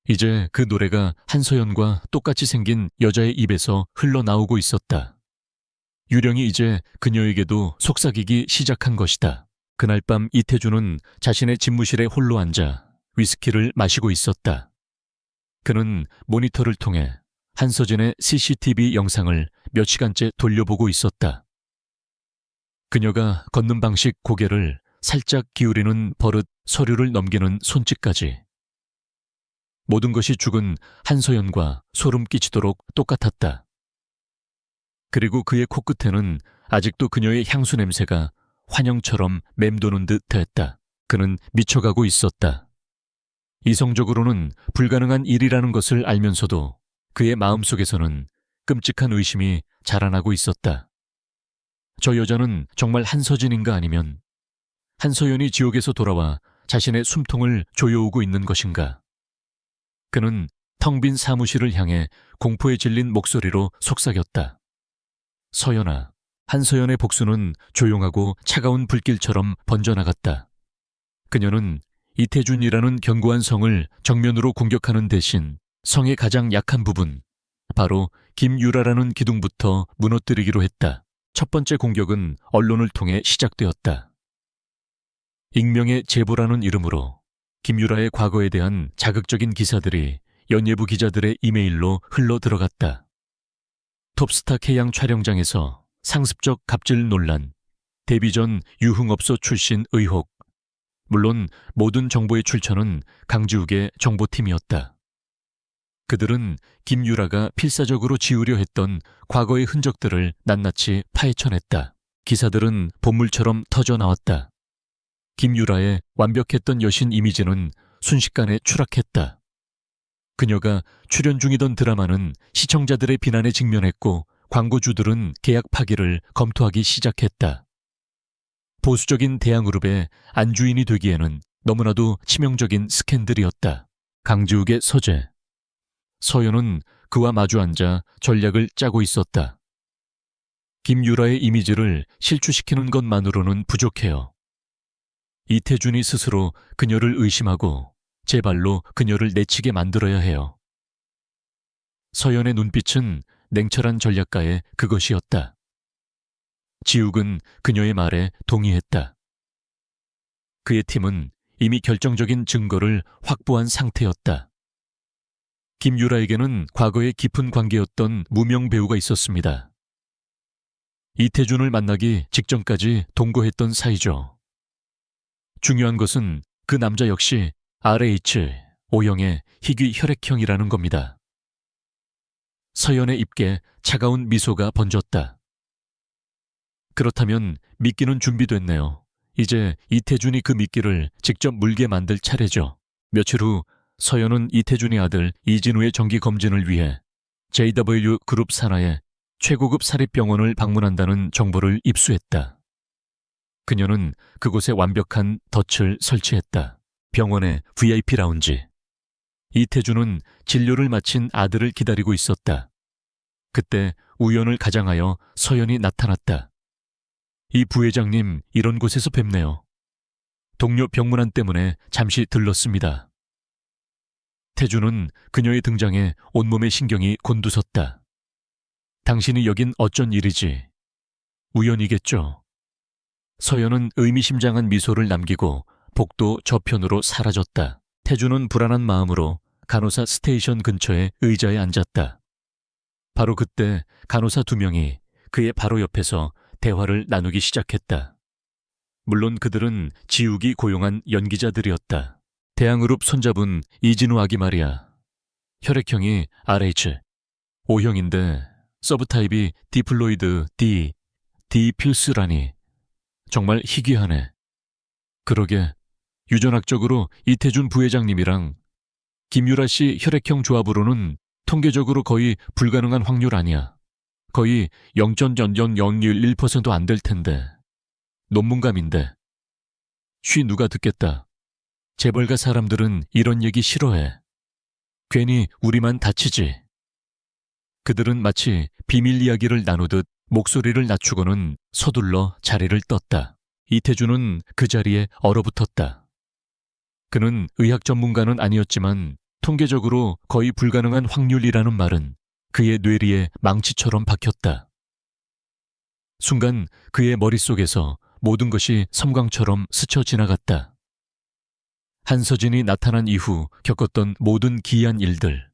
이제 그 노래가 한서연과 똑같이 생긴 여자의 입에서 흘러나오고 있었다. 유령이 이제 그녀에게도 속삭이기 시작한 것이다. 그날 밤 이태준은 자신의 집무실에 홀로 앉아 위스키를 마시고 있었다. 그는 모니터를 통해 한서진의 CCTV 영상을 몇 시간째 돌려보고 있었다. 그녀가 걷는 방식, 고개를 살짝 기울이는 버릇, 서류를 넘기는 손짓까지. 모든 것이 죽은 한서연과 소름 끼치도록 똑같았다. 그리고 그의 코끝에는 아직도 그녀의 향수 냄새가 환영처럼 맴도는 듯 했다. 그는 미쳐가고 있었다. 이성적으로는 불가능한 일이라는 것을 알면서도 그의 마음속에서는 끔찍한 의심이 자라나고 있었다. 저 여자는 정말 한서진인가 아니면 한서연이 지옥에서 돌아와 자신의 숨통을 조여오고 있는 것인가? 그는 텅 빈 사무실을 향해 공포에 질린 목소리로 속삭였다. 서연아. 한서연의 복수는 조용하고 차가운 불길처럼 번져나갔다. 그녀는 이태준이라는 견고한 성을 정면으로 공격하는 대신 성의 가장 약한 부분, 바로 김유라라는 기둥부터 무너뜨리기로 했다. 첫 번째 공격은 언론을 통해 시작되었다. 익명의 제보라는 이름으로 김유라의 과거에 대한 자극적인 기사들이 연예부 기자들의 이메일로 흘러 들어갔다. 톱스타 K양 촬영장에서 상습적 갑질 논란, 데뷔 전 유흥업소 출신 의혹, 물론 모든 정보의 출처는 강지욱의 정보팀이었다. 그들은 김유라가 필사적으로 지우려 했던 과거의 흔적들을 낱낱이 파헤쳐냈다. 기사들은 본물처럼 터져나왔다. 김유라의 완벽했던 여신 이미지는 순식간에 추락했다. 그녀가 출연 중이던 드라마는 시청자들의 비난에 직면했고 광고주들은 계약 파기를 검토하기 시작했다. 보수적인 대항그룹의 안주인이 되기에는 너무나도 치명적인 스캔들이었다. 강지욱의 서재. 서연은 그와 마주 앉아 전략을 짜고 있었다. 김유라의 이미지를 실추시키는 것만으로는 부족해요. 이태준이 스스로 그녀를 의심하고 제 발로 그녀를 내치게 만들어야 해요. 서연의 눈빛은 냉철한 전략가의 그것이었다. 지욱은 그녀의 말에 동의했다. 그의 팀은 이미 결정적인 증거를 확보한 상태였다. 김유라에게는 과거에 깊은 관계였던 무명 배우가 있었습니다. 이태준을 만나기 직전까지 동거했던 사이죠. 중요한 것은 그 남자 역시 RH, O형의 희귀 혈액형이라는 겁니다. 서연의 입에 차가운 미소가 번졌다. 그렇다면 미끼는 준비됐네요. 이제 이태준이 그 미끼를 직접 물게 만들 차례죠. 며칠 후 서연은 이태준의 아들 이진우의 정기 검진을 위해 JW 그룹 산하의 최고급 사립병원을 방문한다는 정보를 입수했다. 그녀는 그곳에 완벽한 덫을 설치했다. 병원의 VIP 라운지. 이태준은 진료를 마친 아들을 기다리고 있었다. 그때 우연을 가장하여 서연이 나타났다. 이 부회장님 이런 곳에서 뵙네요. 동료 병문안 때문에 잠시 들렀습니다. 태준은 그녀의 등장에 온몸의 신경이 곤두섰다. 당신이 여긴 어쩐 일이지? 우연이겠죠. 서연은 의미심장한 미소를 남기고 복도 저편으로 사라졌다. 태준은 불안한 마음으로 간호사 스테이션 근처의 의자에 앉았다. 바로 그때 간호사 2명이 그의 바로 옆에서 대화를 나누기 시작했다. 물론 그들은 지욱이 고용한 연기자들이었다. 대항그룹 손잡은 이진우 아기 말이야. 혈액형이 RH, O형인데 서브타입이 디플로이드 D, D 필스라니. 정말 희귀하네. 그러게 유전학적으로 이태준 부회장님이랑 김유라 씨 혈액형 조합으로는 통계적으로 거의 불가능한 확률 아니야. 거의 0.00001% 안 될 텐데. 논문감인데. 쉬 누가 듣겠다. 재벌가 사람들은 이런 얘기 싫어해. 괜히 우리만 다치지. 그들은 마치 비밀 이야기를 나누듯 목소리를 낮추고는 서둘러 자리를 떴다. 이태준은 그 자리에 얼어붙었다. 그는 의학 전문가는 아니었지만 통계적으로 거의 불가능한 확률이라는 말은 그의 뇌리에 망치처럼 박혔다. 순간 그의 머릿속에서 모든 것이 섬광처럼 스쳐 지나갔다. 한서진이 나타난 이후 겪었던 모든 기이한 일들,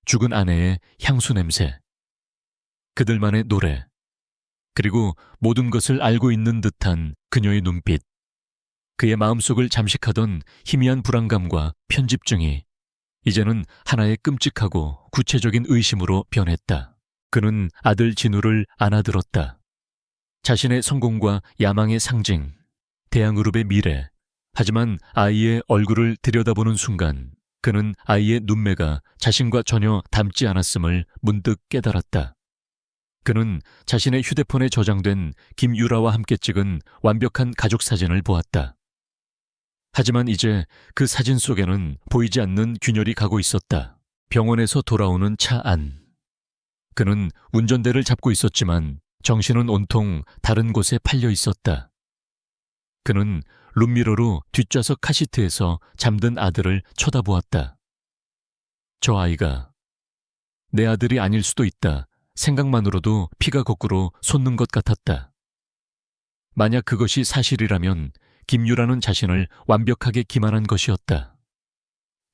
죽은 아내의 향수 냄새, 그들만의 노래, 그리고 모든 것을 알고 있는 듯한 그녀의 눈빛, 그의 마음속을 잠식하던 희미한 불안감과 편집증이 이제는 하나의 끔찍하고 구체적인 의심으로 변했다. 그는 아들 진우를 안아들었다. 자신의 성공과 야망의 상징, 대항그룹의 미래. 하지만 아이의 얼굴을 들여다보는 순간 그는 아이의 눈매가 자신과 전혀 닮지 않았음을 문득 깨달았다. 그는 자신의 휴대폰에 저장된 김유라와 함께 찍은 완벽한 가족 사진을 보았다. 하지만 이제 그 사진 속에는 보이지 않는 균열이 가고 있었다. 병원에서 돌아오는 차 안. 그는 운전대를 잡고 있었지만 정신은 온통 다른 곳에 팔려 있었다. 그는 룸미러로 뒷좌석 카시트에서 잠든 아들을 쳐다보았다. 저 아이가 내 아들이 아닐 수도 있다. 생각만으로도 피가 거꾸로 솟는 것 같았다. 만약 그것이 사실이라면 김유라는 자신을 완벽하게 기만한 것이었다.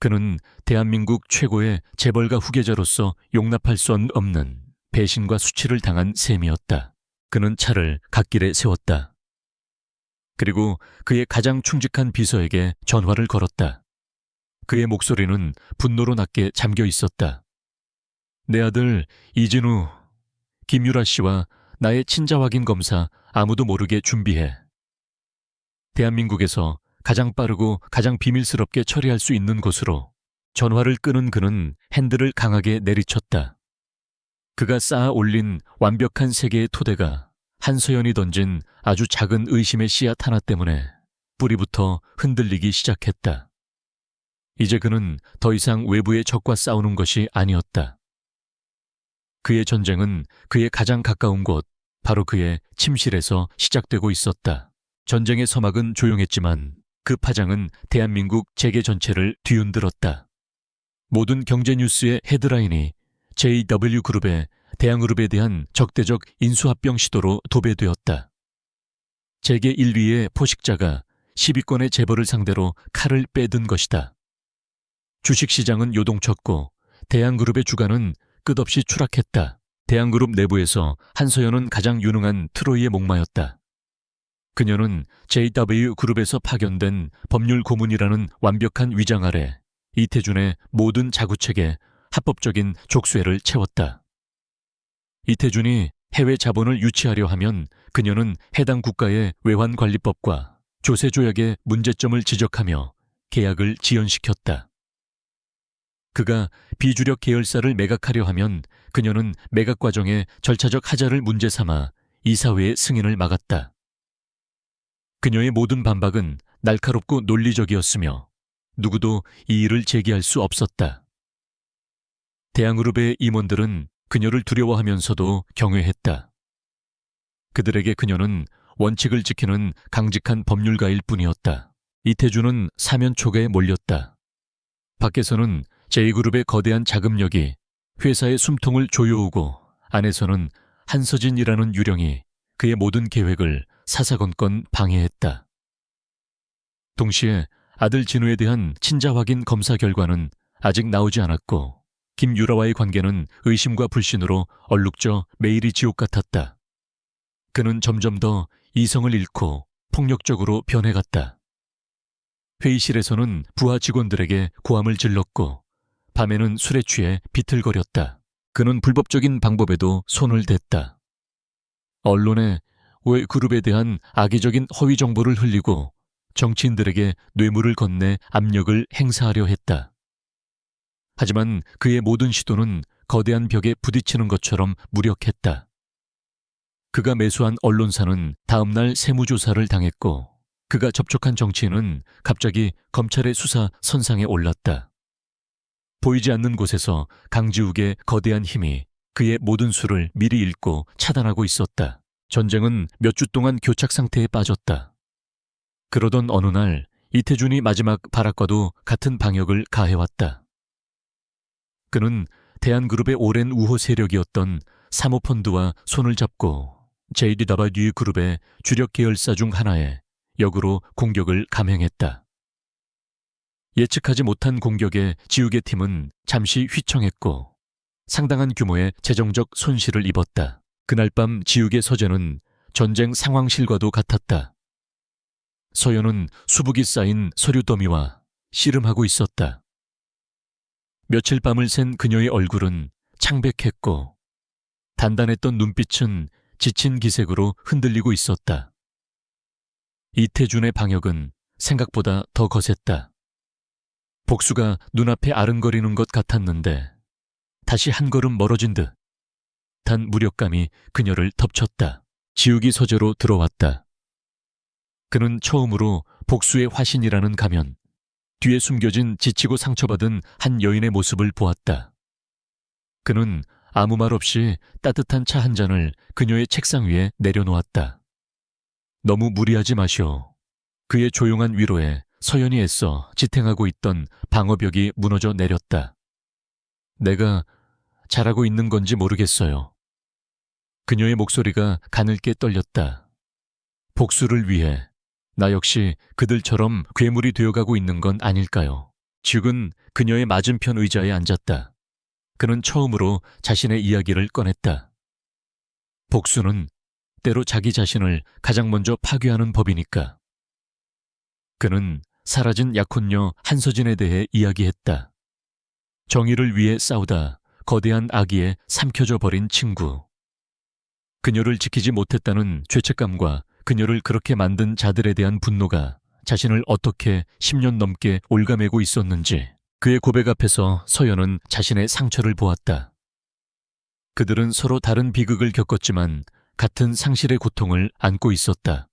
그는 대한민국 최고의 재벌가 후계자로서 용납할 수 없는 배신과 수치를 당한 셈이었다. 그는 차를 갓길에 세웠다. 그리고 그의 가장 충직한 비서에게 전화를 걸었다. 그의 목소리는 분노로 낮게 잠겨 있었다. 내 아들 이진우, 김유라 씨와 나의 친자 확인 검사 아무도 모르게 준비해. 대한민국에서 가장 빠르고 가장 비밀스럽게 처리할 수 있는 곳으로. 전화를 끄는 그는 핸들을 강하게 내리쳤다. 그가 쌓아 올린 완벽한 세계의 토대가 한서연이 던진 아주 작은 의심의 씨앗 하나 때문에 뿌리부터 흔들리기 시작했다. 이제 그는 더 이상 외부의 적과 싸우는 것이 아니었다. 그의 전쟁은 그의 가장 가까운 곳, 바로 그의 침실에서 시작되고 있었다. 전쟁의 서막은 조용했지만 그 파장은 대한민국 재계 전체를 뒤흔들었다. 모든 경제 뉴스의 헤드라인이 JW그룹의 대한그룹에 대한 적대적 인수합병 시도로 도배되었다. 재계 1위의 포식자가 10위권의 재벌을 상대로 칼을 빼든 것이다. 주식시장은 요동쳤고 대한그룹의 주가는 끝없이 추락했다. 대한그룹 내부에서 한서연은 가장 유능한 트로이의 목마였다. 그녀는 JW그룹에서 파견된 법률 고문이라는 완벽한 위장 아래 이태준의 모든 자구책에 합법적인 족쇄를 채웠다. 이태준이 해외 자본을 유치하려 하면 그녀는 해당 국가의 외환관리법과 조세조약의 문제점을 지적하며 계약을 지연시켰다. 그가 비주력 계열사를 매각하려 하면 그녀는 매각 과정에 절차적 하자를 문제 삼아 이사회의 승인을 막았다. 그녀의 모든 반박은 날카롭고 논리적이었으며 누구도 이 일을 제기할 수 없었다. 대한그룹의 임원들은 그녀를 두려워하면서도 경외했다. 그들에게 그녀는 원칙을 지키는 강직한 법률가일 뿐이었다. 이태준은 사면 초가에 몰렸다. 밖에서는 J그룹의 거대한 자금력이 회사의 숨통을 조여오고 안에서는 한서진이라는 유령이 그의 모든 계획을 사사건건 방해했다. 동시에 아들 진우에 대한 친자 확인 검사 결과는 아직 나오지 않았고 김유라와의 관계는 의심과 불신으로 얼룩져 매일이 지옥 같았다. 그는 점점 더 이성을 잃고 폭력적으로 변해갔다. 회의실에서는 부하 직원들에게 고함을 질렀고 밤에는 술에 취해 비틀거렸다. 그는 불법적인 방법에도 손을 댔다. 언론에 왜 그룹에 대한 악의적인 허위 정보를 흘리고 정치인들에게 뇌물을 건네 압력을 행사하려 했다. 하지만 그의 모든 시도는 거대한 벽에 부딪히는 것처럼 무력했다. 그가 매수한 언론사는 다음날 세무조사를 당했고 그가 접촉한 정치인은 갑자기 검찰의 수사 선상에 올랐다. 보이지 않는 곳에서 강지욱의 거대한 힘이 그의 모든 수를 미리 읽고 차단하고 있었다. 전쟁은 몇 주 동안 교착 상태에 빠졌다. 그러던 어느 날 이태준이 마지막 발악과도 같은 방역을 가해왔다. 그는 대한그룹의 오랜 우호 세력이었던 사모펀드와 손을 잡고 JW그룹의 주력 계열사 중 하나에 역으로 공격을 감행했다. 예측하지 못한 공격에 지욱의 팀은 잠시 휘청했고 상당한 규모의 재정적 손실을 입었다. 그날 밤 지욱의 서재는 전쟁 상황실과도 같았다. 서연은 수북이 쌓인 서류 더미와 씨름하고 있었다. 며칠 밤을 샌 그녀의 얼굴은 창백했고 단단했던 눈빛은 지친 기색으로 흔들리고 있었다. 이태준의 방역은 생각보다 더 거셌다. 복수가 눈앞에 아른거리는 것 같았는데 다시 한 걸음 멀어진 듯한 무력감이 그녀를 덮쳤다. 지욱이 서재로 들어왔다. 그는 처음으로 복수의 화신이라는 가면, 뒤에 숨겨진 지치고 상처받은 한 여인의 모습을 보았다. 그는 아무 말 없이 따뜻한 차 한 잔을 그녀의 책상 위에 내려놓았다. 너무 무리하지 마시오. 그의 조용한 위로에 서연이 애써 지탱하고 있던 방어벽이 무너져 내렸다. 내가 잘하고 있는 건지 모르겠어요. 그녀의 목소리가 가늘게 떨렸다. 복수를 위해 나 역시 그들처럼 괴물이 되어가고 있는 건 아닐까요? 듀크는 그녀의 맞은편 의자에 앉았다. 그는 처음으로 자신의 이야기를 꺼냈다. 복수는 때로 자기 자신을 가장 먼저 파괴하는 법이니까. 그는 사라진 약혼녀 한서진에 대해 이야기했다. 정의를 위해 싸우다 거대한 악의에 삼켜져 버린 친구. 그녀를 지키지 못했다는 죄책감과 그녀를 그렇게 만든 자들에 대한 분노가 자신을 어떻게 10년 넘게 올가매고 있었는지 그의 고백 앞에서 서연은 자신의 상처를 보았다. 그들은 서로 다른 비극을 겪었지만 같은 상실의 고통을 안고 있었다.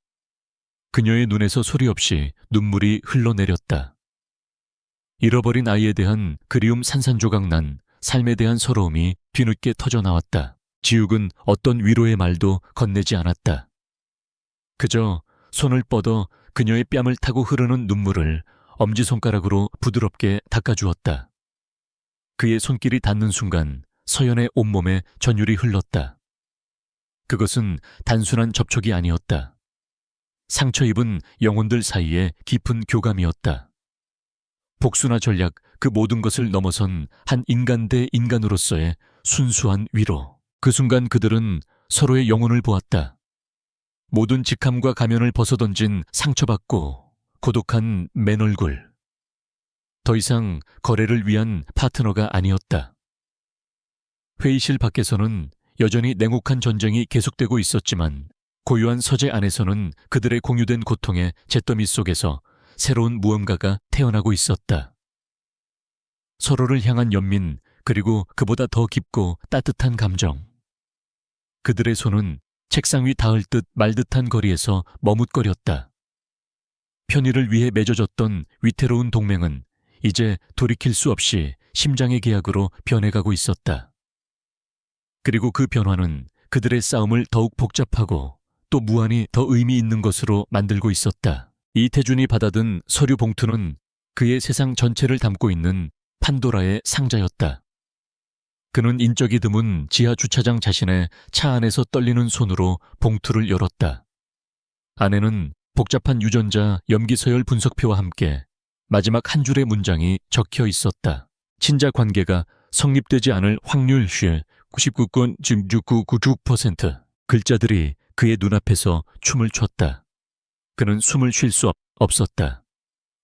그녀의 눈에서 소리 없이 눈물이 흘러내렸다. 잃어버린 아이에 대한 그리움 산산조각 난 삶에 대한 서러움이 뒤늦게 터져나왔다. 지욱은 어떤 위로의 말도 건네지 않았다. 그저 손을 뻗어 그녀의 뺨을 타고 흐르는 눈물을 엄지손가락으로 부드럽게 닦아주었다. 그의 손길이 닿는 순간 서연의 온몸에 전율이 흘렀다. 그것은 단순한 접촉이 아니었다. 상처 입은 영혼들 사이에 깊은 교감이었다. 복수나 전략 그 모든 것을 넘어선 한 인간 대 인간으로서의 순수한 위로. 그 순간 그들은 서로의 영혼을 보았다. 모든 직함과 가면을 벗어던진 상처받고 고독한 맨 얼굴. 더 이상 거래를 위한 파트너가 아니었다. 회의실 밖에서는 여전히 냉혹한 전쟁이 계속되고 있었지만 고요한 서재 안에서는 그들의 공유된 고통의 잿더미 속에서 새로운 무언가가 태어나고 있었다. 서로를 향한 연민, 그리고 그보다 더 깊고 따뜻한 감정. 그들의 손은 책상 위 닿을 듯 말 듯한 거리에서 머뭇거렸다. 편의를 위해 맺어졌던 위태로운 동맹은 이제 돌이킬 수 없이 심장의 계약으로 변해가고 있었다. 그리고 그 변화는 그들의 싸움을 더욱 복잡하고 또 무한히 더 의미 있는 것으로 만들고 있었다. 이태준이 받아든 서류 봉투는 그의 세상 전체를 담고 있는 판도라의 상자였다. 그는 인적이 드문 지하 주차장 자신의 차 안에서 떨리는 손으로 봉투를 열었다. 안에는 복잡한 유전자 염기 서열 분석표와 함께 마지막 한 줄의 문장이 적혀 있었다. 친자 관계가 성립되지 않을 확률 99.9999%. 글자들이 그의 눈앞에서 춤을 췄다. 그는 숨을 쉴 수 없었다.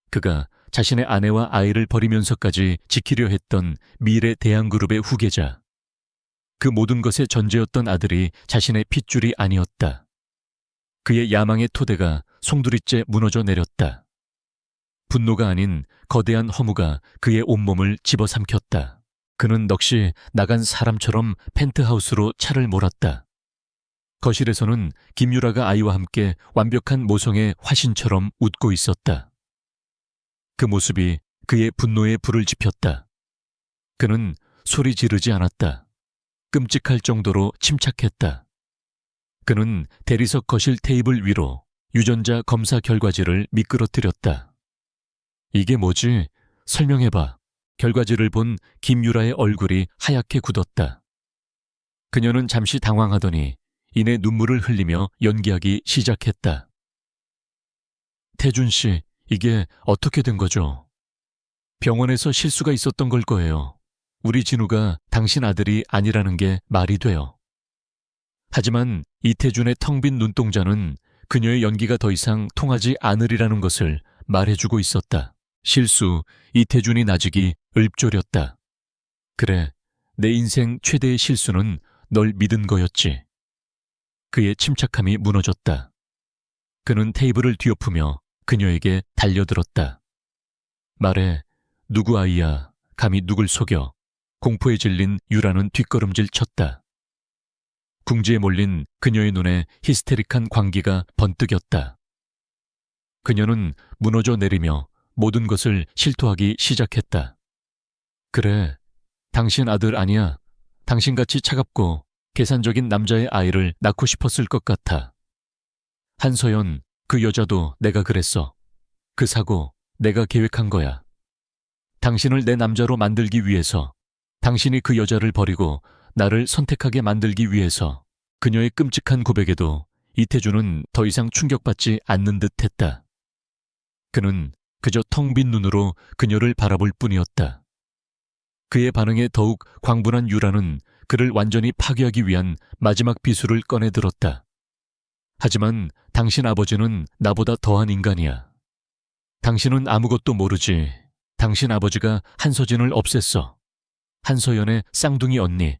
그가 자신의 아내와 아이를 버리면서까지 지키려 했던 미래 대한그룹의 후계자. 그 모든 것의 전제였던 아들이 자신의 핏줄이 아니었다. 그의 야망의 토대가 송두리째 무너져 내렸다. 분노가 아닌 거대한 허무가 그의 온몸을 집어삼켰다. 그는 넋이 나간 사람처럼 펜트하우스로 차를 몰았다. 거실에서는 김유라가 아이와 함께 완벽한 모성의 화신처럼 웃고 있었다. 그 모습이 그의 분노에 불을 지폈다. 그는 소리 지르지 않았다. 끔찍할 정도로 침착했다. 그는 대리석 거실 테이블 위로 유전자 검사 결과지를 미끄러뜨렸다. 이게 뭐지? 설명해봐. 결과지를 본 김유라의 얼굴이 하얗게 굳었다. 그녀는 잠시 당황하더니 이내 눈물을 흘리며 연기하기 시작했다. 태준 씨, 이게 어떻게 된 거죠? 병원에서 실수가 있었던 걸 거예요. 우리 진우가 당신 아들이 아니라는 게 말이 돼요. 하지만 이태준의 텅 빈 눈동자는 그녀의 연기가 더 이상 통하지 않으리라는 것을 말해주고 있었다. 실수, 이태준이 나직이 읊조렸다. 그래, 내 인생 최대의 실수는 널 믿은 거였지. 그의 침착함이 무너졌다. 그는 테이블을 뒤엎으며 그녀에게 달려들었다. 말해, 누구 아이야, 감히 누굴 속여. 공포에 질린 유라는 뒷걸음질 쳤다. 궁지에 몰린 그녀의 눈에 히스테릭한 광기가 번뜩였다. 그녀는 무너져 내리며 모든 것을 실토하기 시작했다. 그래, 당신 아들 아니야. 당신같이 차갑고 계산적인 남자의 아이를 낳고 싶었을 것 같아. 한서연, 그 여자도 내가 그랬어. 그 사고 내가 계획한 거야. 당신을 내 남자로 만들기 위해서, 당신이 그 여자를 버리고 나를 선택하게 만들기 위해서. 그녀의 끔찍한 고백에도 이태주는 더 이상 충격받지 않는 듯 했다. 그는 그저 텅 빈 눈으로 그녀를 바라볼 뿐이었다. 그의 반응에 더욱 광분한 유라는 그를 완전히 파괴하기 위한 마지막 비수를 꺼내들었다. 하지만 당신 아버지는 나보다 더한 인간이야. 당신은 아무것도 모르지. 당신 아버지가 한서진을 없앴어. 한서연의 쌍둥이 언니.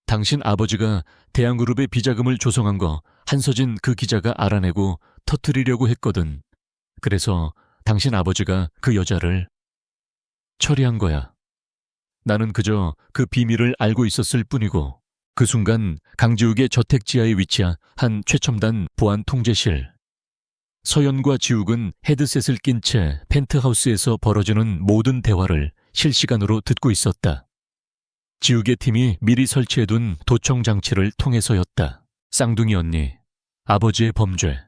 당신 아버지가 대한그룹의 비자금을 조성한 거 한서진 그 기자가 알아내고 터뜨리려고 했거든. 그래서 당신 아버지가 그 여자를 처리한 거야. 나는 그저 그 비밀을 알고 있었을 뿐이고, 그 순간 강지욱의 저택 지하에 위치한 한 최첨단 보안 통제실. 서연과 지욱은 헤드셋을 낀 채 펜트하우스에서 벌어지는 모든 대화를 실시간으로 듣고 있었다. 지욱의 팀이 미리 설치해둔 도청 장치를 통해서였다. 쌍둥이 언니, 아버지의 범죄.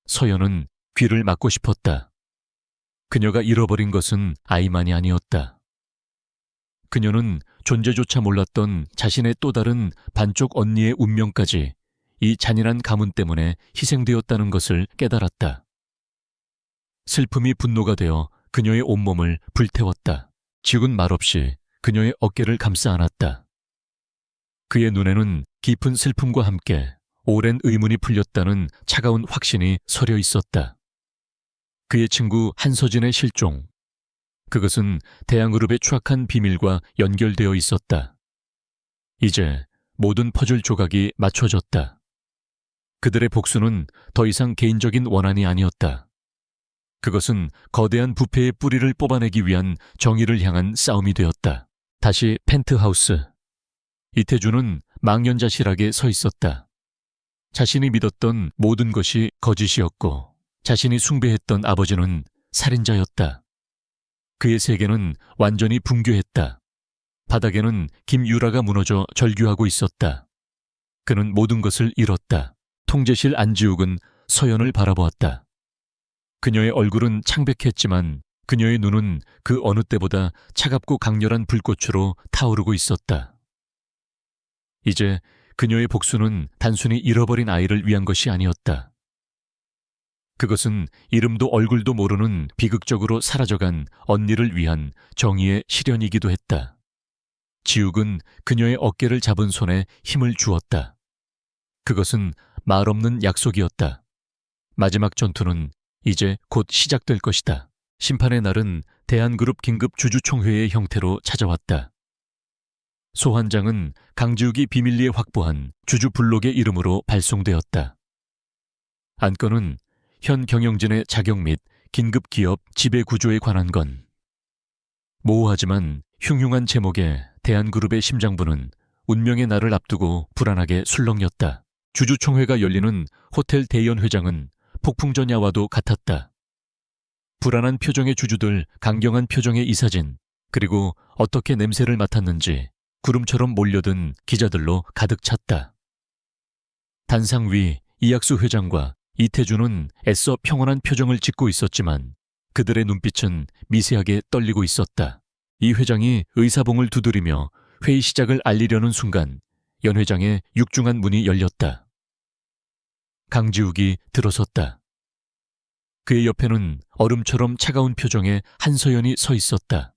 서연은 귀를 막고 싶었다. 그녀가 잃어버린 것은 아이만이 아니었다. 그녀는 존재조차 몰랐던 자신의 또 다른 반쪽 언니의 운명까지 이 잔인한 가문 때문에 희생되었다는 것을 깨달았다. 슬픔이 분노가 되어 그녀의 온몸을 불태웠다. 지욱은 말없이 그녀의 어깨를 감싸 안았다. 그의 눈에는 깊은 슬픔과 함께 오랜 의문이 풀렸다는 차가운 확신이 서려 있었다. 그의 친구 한서진의 실종. 그것은 대한그룹의 추악한 비밀과 연결되어 있었다. 이제 모든 퍼즐 조각이 맞춰졌다. 그들의 복수는 더 이상 개인적인 원한이 아니었다. 그것은 거대한 부패의 뿌리를 뽑아내기 위한 정의를 향한 싸움이 되었다. 다시 펜트하우스. 이태주는 망연자실하게 서 있었다. 자신이 믿었던 모든 것이 거짓이었고, 자신이 숭배했던 아버지는 살인자였다. 그의 세계는 완전히 붕괴했다. 바닥에는 김유라가 무너져 절규하고 있었다. 그는 모든 것을 잃었다. 통제실 안지욱은 서연을 바라보았다. 그녀의 얼굴은 창백했지만 그녀의 눈은 그 어느 때보다 차갑고 강렬한 불꽃으로 타오르고 있었다. 이제 그녀의 복수는 단순히 잃어버린 아이를 위한 것이 아니었다. 그것은 이름도 얼굴도 모르는 비극적으로 사라져간 언니를 위한 정의의 실현이기도 했다. 지욱은 그녀의 어깨를 잡은 손에 힘을 주었다. 그것은 말없는 약속이었다. 마지막 전투는 이제 곧 시작될 것이다. 심판의 날은 대한그룹 긴급 주주총회의 형태로 찾아왔다. 소환장은 강지욱이 비밀리에 확보한 주주 블록의 이름으로 발송되었다. 안건은 현 경영진의 자격 및 긴급 기업 지배 구조에 관한 건. 모호하지만 흉흉한 제목의 대한그룹의 심장부는 운명의 날을 앞두고 불안하게 술렁였다. 주주총회가 열리는 호텔 대연 회장은 폭풍전야와도 같았다. 불안한 표정의 주주들, 강경한 표정의 이사진, 그리고 어떻게 냄새를 맡았는지 구름처럼 몰려든 기자들로 가득 찼다. 단상 위 이학수 회장과 이태주는 애써 평온한 표정을 짓고 있었지만 그들의 눈빛은 미세하게 떨리고 있었다. 이 회장이 의사봉을 두드리며 회의 시작을 알리려는 순간 연 회장의 육중한 문이 열렸다. 강지욱이 들어섰다. 그의 옆에는 얼음처럼 차가운 표정의 한서연이 서 있었다.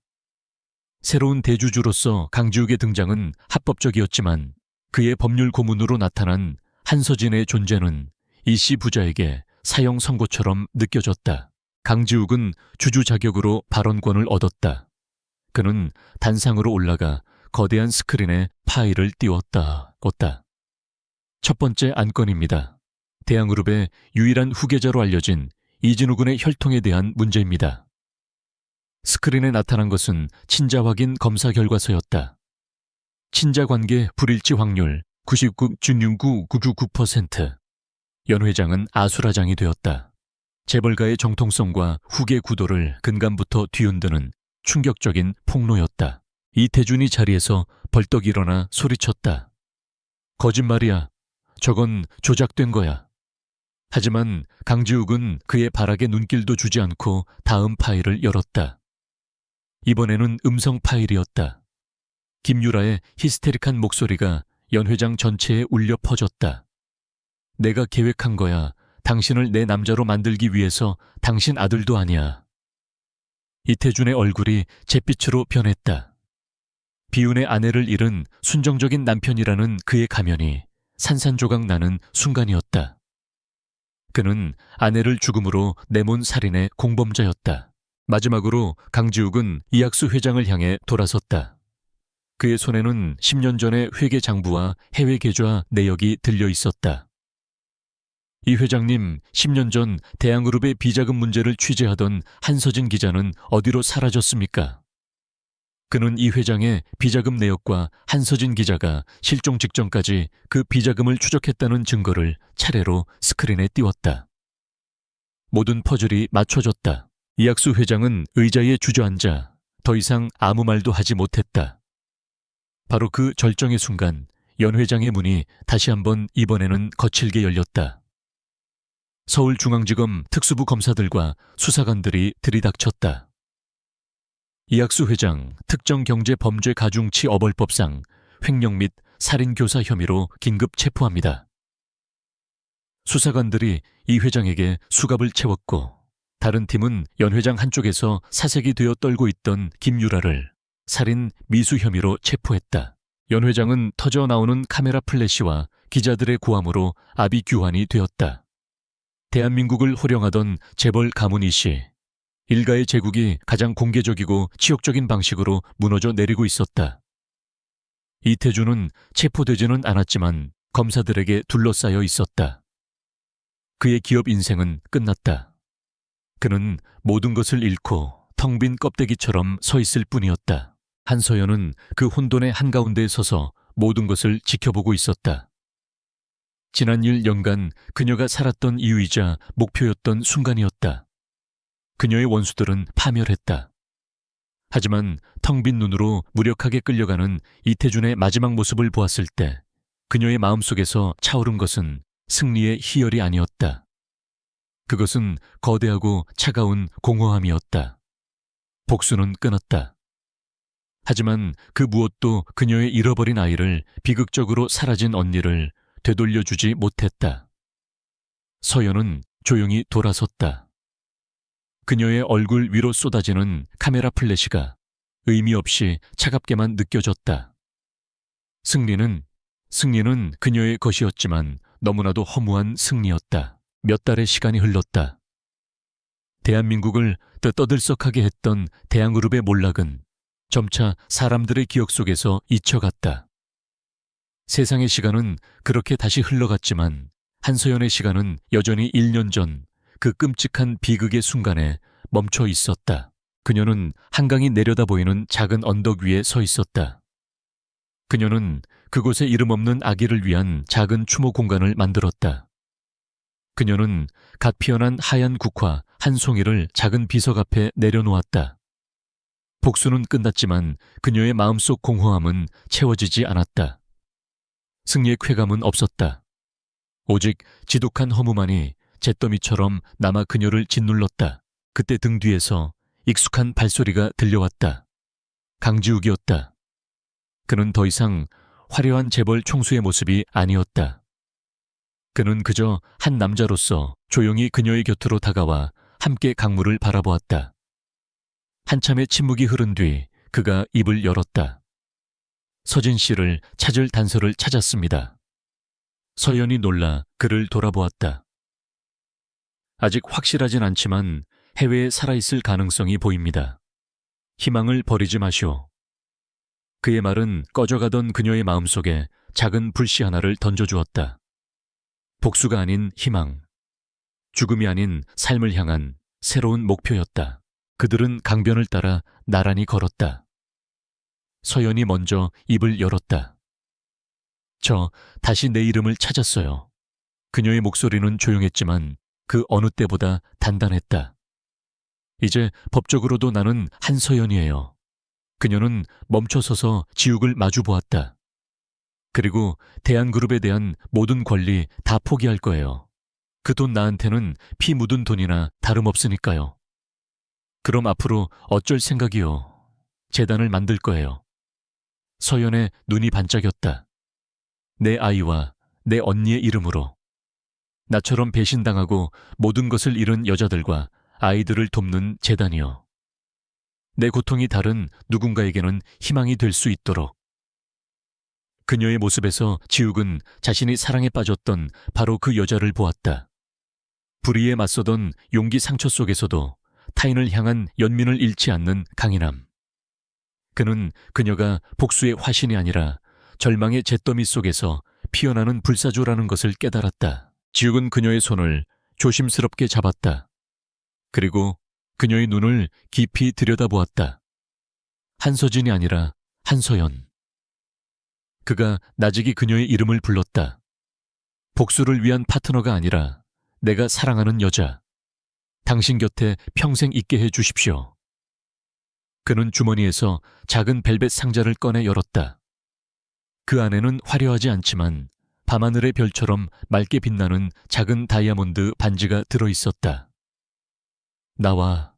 새로운 대주주로서 강지욱의 등장은 합법적이었지만 그의 법률 고문으로 나타난 한서진의 존재는 이씨 부자에게 사형 선고처럼 느껴졌다. 강지욱은 주주 자격으로 발언권을 얻었다. 그는 단상으로 올라가 거대한 스크린에 파일을 띄웠다. 첫 번째 안건입니다. 대한그룹의 유일한 후계자로 알려진 이진우 군의 혈통에 대한 문제입니다. 스크린에 나타난 것은 친자 확인 검사 결과서였다. 친자 관계 불일치 확률 99.999%. 연 회장은 아수라장이 되었다. 재벌가의 정통성과 후계 구도를 근간부터 뒤흔드는 충격적인 폭로였다. 이태준이 자리에서 벌떡 일어나 소리쳤다. 거짓말이야. 저건 조작된 거야. 하지만 강지욱은 그의 발악에 눈길도 주지 않고 다음 파일을 열었다. 이번에는 음성 파일이었다. 김유라의 히스테릭한 목소리가 연 회장 전체에 울려 퍼졌다. 내가 계획한 거야. 당신을 내 남자로 만들기 위해서 당신 아들도 아니야. 이태준의 얼굴이 잿빛으로 변했다. 비운의 아내를 잃은 순정적인 남편이라는 그의 가면이 산산조각 나는 순간이었다. 그는 아내를 죽음으로 내몬 살인의 공범자였다. 마지막으로 강지욱은 이학수 회장을 향해 돌아섰다. 그의 손에는 10년 전의 회계 장부와 해외 계좌 내역이 들려 있었다. 이 회장님, 10년 전 대한그룹의 비자금 문제를 취재하던 한서진 기자는 어디로 사라졌습니까? 그는 이 회장의 비자금 내역과 한서진 기자가 실종 직전까지 그 비자금을 추적했다는 증거를 차례로 스크린에 띄웠다. 모든 퍼즐이 맞춰졌다. 이학수 회장은 의자에 주저앉아 더 이상 아무 말도 하지 못했다. 바로 그 절정의 순간 연 회장의 문이 다시 한번 이번에는 거칠게 열렸다. 서울중앙지검 특수부 검사들과 수사관들이 들이닥쳤다. 이학수 회장 특정경제범죄가중치어벌법상 횡령 및 살인교사 혐의로 긴급 체포합니다. 수사관들이 이 회장에게 수갑을 채웠고 다른 팀은 연 회장 한쪽에서 사색이 되어 떨고 있던 김유라를 살인 미수 혐의로 체포했다. 연 회장은 터져 나오는 카메라 플래시와 기자들의 고함으로 아비규환이 되었다. 대한민국을 호령하던 재벌 가문이 씨. 일가의 제국이 가장 공개적이고 치욕적인 방식으로 무너져 내리고 있었다. 이태준은 체포되지는 않았지만 검사들에게 둘러싸여 있었다. 그의 기업 인생은 끝났다. 그는 모든 것을 잃고 텅 빈 껍데기처럼 서 있을 뿐이었다. 한서연은 그 혼돈의 한가운데에 서서 모든 것을 지켜보고 있었다. 지난 1년간 그녀가 살았던 이유이자 목표였던 순간이었다. 그녀의 원수들은 파멸했다. 하지만 텅 빈 눈으로 무력하게 끌려가는 이태준의 마지막 모습을 보았을 때 그녀의 마음속에서 차오른 것은 승리의 희열이 아니었다. 그것은 거대하고 차가운 공허함이었다. 복수는 끊었다. 하지만 그 무엇도 그녀의 잃어버린 아이를 비극적으로 사라진 언니를 되돌려주지 못했다. 서연은 조용히 돌아섰다. 그녀의 얼굴 위로 쏟아지는 카메라 플래시가 의미 없이 차갑게만 느껴졌다. 승리는 그녀의 것이었지만 너무나도 허무한 승리였다. 몇 달의 시간이 흘렀다. 대한민국을 떠들썩하게 했던 대한그룹의 몰락은 점차 사람들의 기억 속에서 잊혀갔다. 세상의 시간은 그렇게 다시 흘러갔지만 한서연의 시간은 여전히 1년 전 그 끔찍한 비극의 순간에 멈춰 있었다. 그녀는 한강이 내려다 보이는 작은 언덕 위에 서 있었다. 그녀는 그곳에 이름 없는 아기를 위한 작은 추모 공간을 만들었다. 그녀는 갓 피어난 하얀 국화 한 송이를 작은 비석 앞에 내려놓았다. 복수는 끝났지만 그녀의 마음속 공허함은 채워지지 않았다. 승리의 쾌감은 없었다. 오직 지독한 허무만이 잿더미처럼 남아 그녀를 짓눌렀다. 그때 등 뒤에서 익숙한 발소리가 들려왔다. 강지욱이었다. 그는 더 이상 화려한 재벌 총수의 모습이 아니었다. 그는 그저 한 남자로서 조용히 그녀의 곁으로 다가와 함께 강물을 바라보았다. 한참의 침묵이 흐른 뒤 그가 입을 열었다. 서진 씨를 찾을 단서를 찾았습니다. 서연이 놀라 그를 돌아보았다. 아직 확실하진 않지만 해외에 살아있을 가능성이 보입니다. 희망을 버리지 마시오. 그의 말은 꺼져가던 그녀의 마음속에 작은 불씨 하나를 던져주었다. 복수가 아닌 희망, 죽음이 아닌 삶을 향한 새로운 목표였다. 그들은 강변을 따라 나란히 걸었다. 서연이 먼저 입을 열었다. 저 다시 내 이름을 찾았어요. 그녀의 목소리는 조용했지만 그 어느 때보다 단단했다. 이제 법적으로도 나는 한서연이에요. 그녀는 멈춰서서 지욱을 마주 보았다. 그리고 대한그룹에 대한 모든 권리 다 포기할 거예요. 그 돈 나한테는 피 묻은 돈이나 다름없으니까요. 그럼 앞으로 어쩔 생각이요. 재단을 만들 거예요. 서연의 눈이 반짝였다. 내 아이와 내 언니의 이름으로. 나처럼 배신당하고 모든 것을 잃은 여자들과 아이들을 돕는 재단이요. 내 고통이 다른 누군가에게는 희망이 될 수 있도록. 그녀의 모습에서 지욱은 자신이 사랑에 빠졌던 바로 그 여자를 보았다. 불의에 맞서던 용기 상처 속에서도 타인을 향한 연민을 잃지 않는 강인함. 그는 그녀가 복수의 화신이 아니라 절망의 잿더미 속에서 피어나는 불사조라는 것을 깨달았다. 지욱은 그녀의 손을 조심스럽게 잡았다. 그리고 그녀의 눈을 깊이 들여다보았다. 한서진이 아니라 한서연. 그가 나직이 그녀의 이름을 불렀다. 복수를 위한 파트너가 아니라 내가 사랑하는 여자. 당신 곁에 평생 있게 해 주십시오. 그는 주머니에서 작은 벨벳 상자를 꺼내 열었다. 그 안에는 화려하지 않지만 밤하늘의 별처럼 맑게 빛나는 작은 다이아몬드 반지가 들어있었다. 나와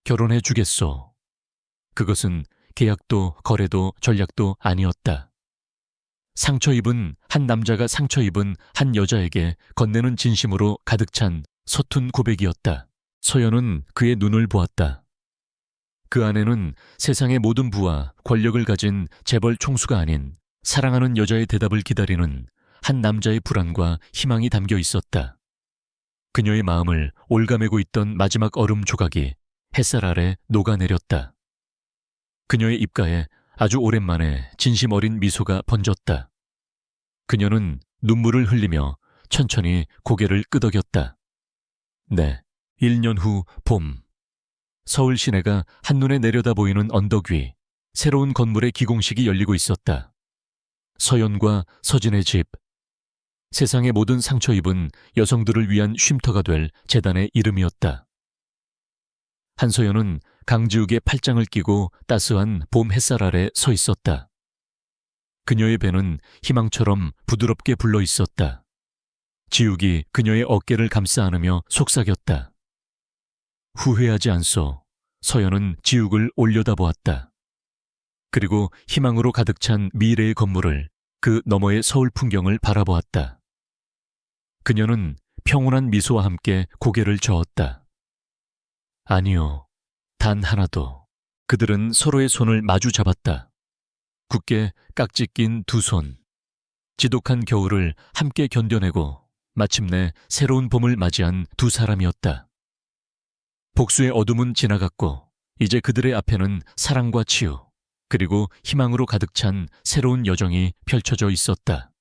결혼해 주겠소. 그것은 계약도 거래도 전략도 아니었다. 상처 입은 한 남자가 상처 입은 한 여자에게 건네는 진심으로 가득 찬 서툰 고백이었다. 서연은 그의 눈을 보았다. 그 안에는 세상의 모든 부와 권력을 가진 재벌 총수가 아닌 사랑하는 여자의 대답을 기다리는 한 남자의 불안과 희망이 담겨 있었다. 그녀의 마음을 올가매고 있던 마지막 얼음 조각이 햇살 아래 녹아내렸다. 그녀의 입가에 아주 오랜만에 진심 어린 미소가 번졌다. 그녀는 눈물을 흘리며 천천히 고개를 끄덕였다. 네, 1년 후 봄. 서울 시내가 한눈에 내려다 보이는 언덕 위 새로운 건물의 기공식이 열리고 있었다. 서연과 서진의 집. 세상의 모든 상처 입은 여성들을 위한 쉼터가 될 재단의 이름이었다. 한서연은 강지욱의 팔짱을 끼고 따스한 봄 햇살 아래 서 있었다. 그녀의 배는 희망처럼 부드럽게 불러 있었다. 지욱이 그녀의 어깨를 감싸 안으며 속삭였다. 후회하지 않소. 서연은 지욱을 올려다보았다. 그리고 희망으로 가득 찬 미래의 건물을, 그 너머의 서울 풍경을 바라보았다. 그녀는 평온한 미소와 함께 고개를 저었다. 아니요, 단 하나도. 그들은 서로의 손을 마주 잡았다. 굳게 깍지 낀 두 손. 지독한 겨울을 함께 견뎌내고 마침내 새로운 봄을 맞이한 두 사람이었다. 복수의 어둠은 지나갔고 이제 그들의 앞에는 사랑과 치유, 그리고 희망으로 가득 찬 새로운 여정이 펼쳐져 있었다.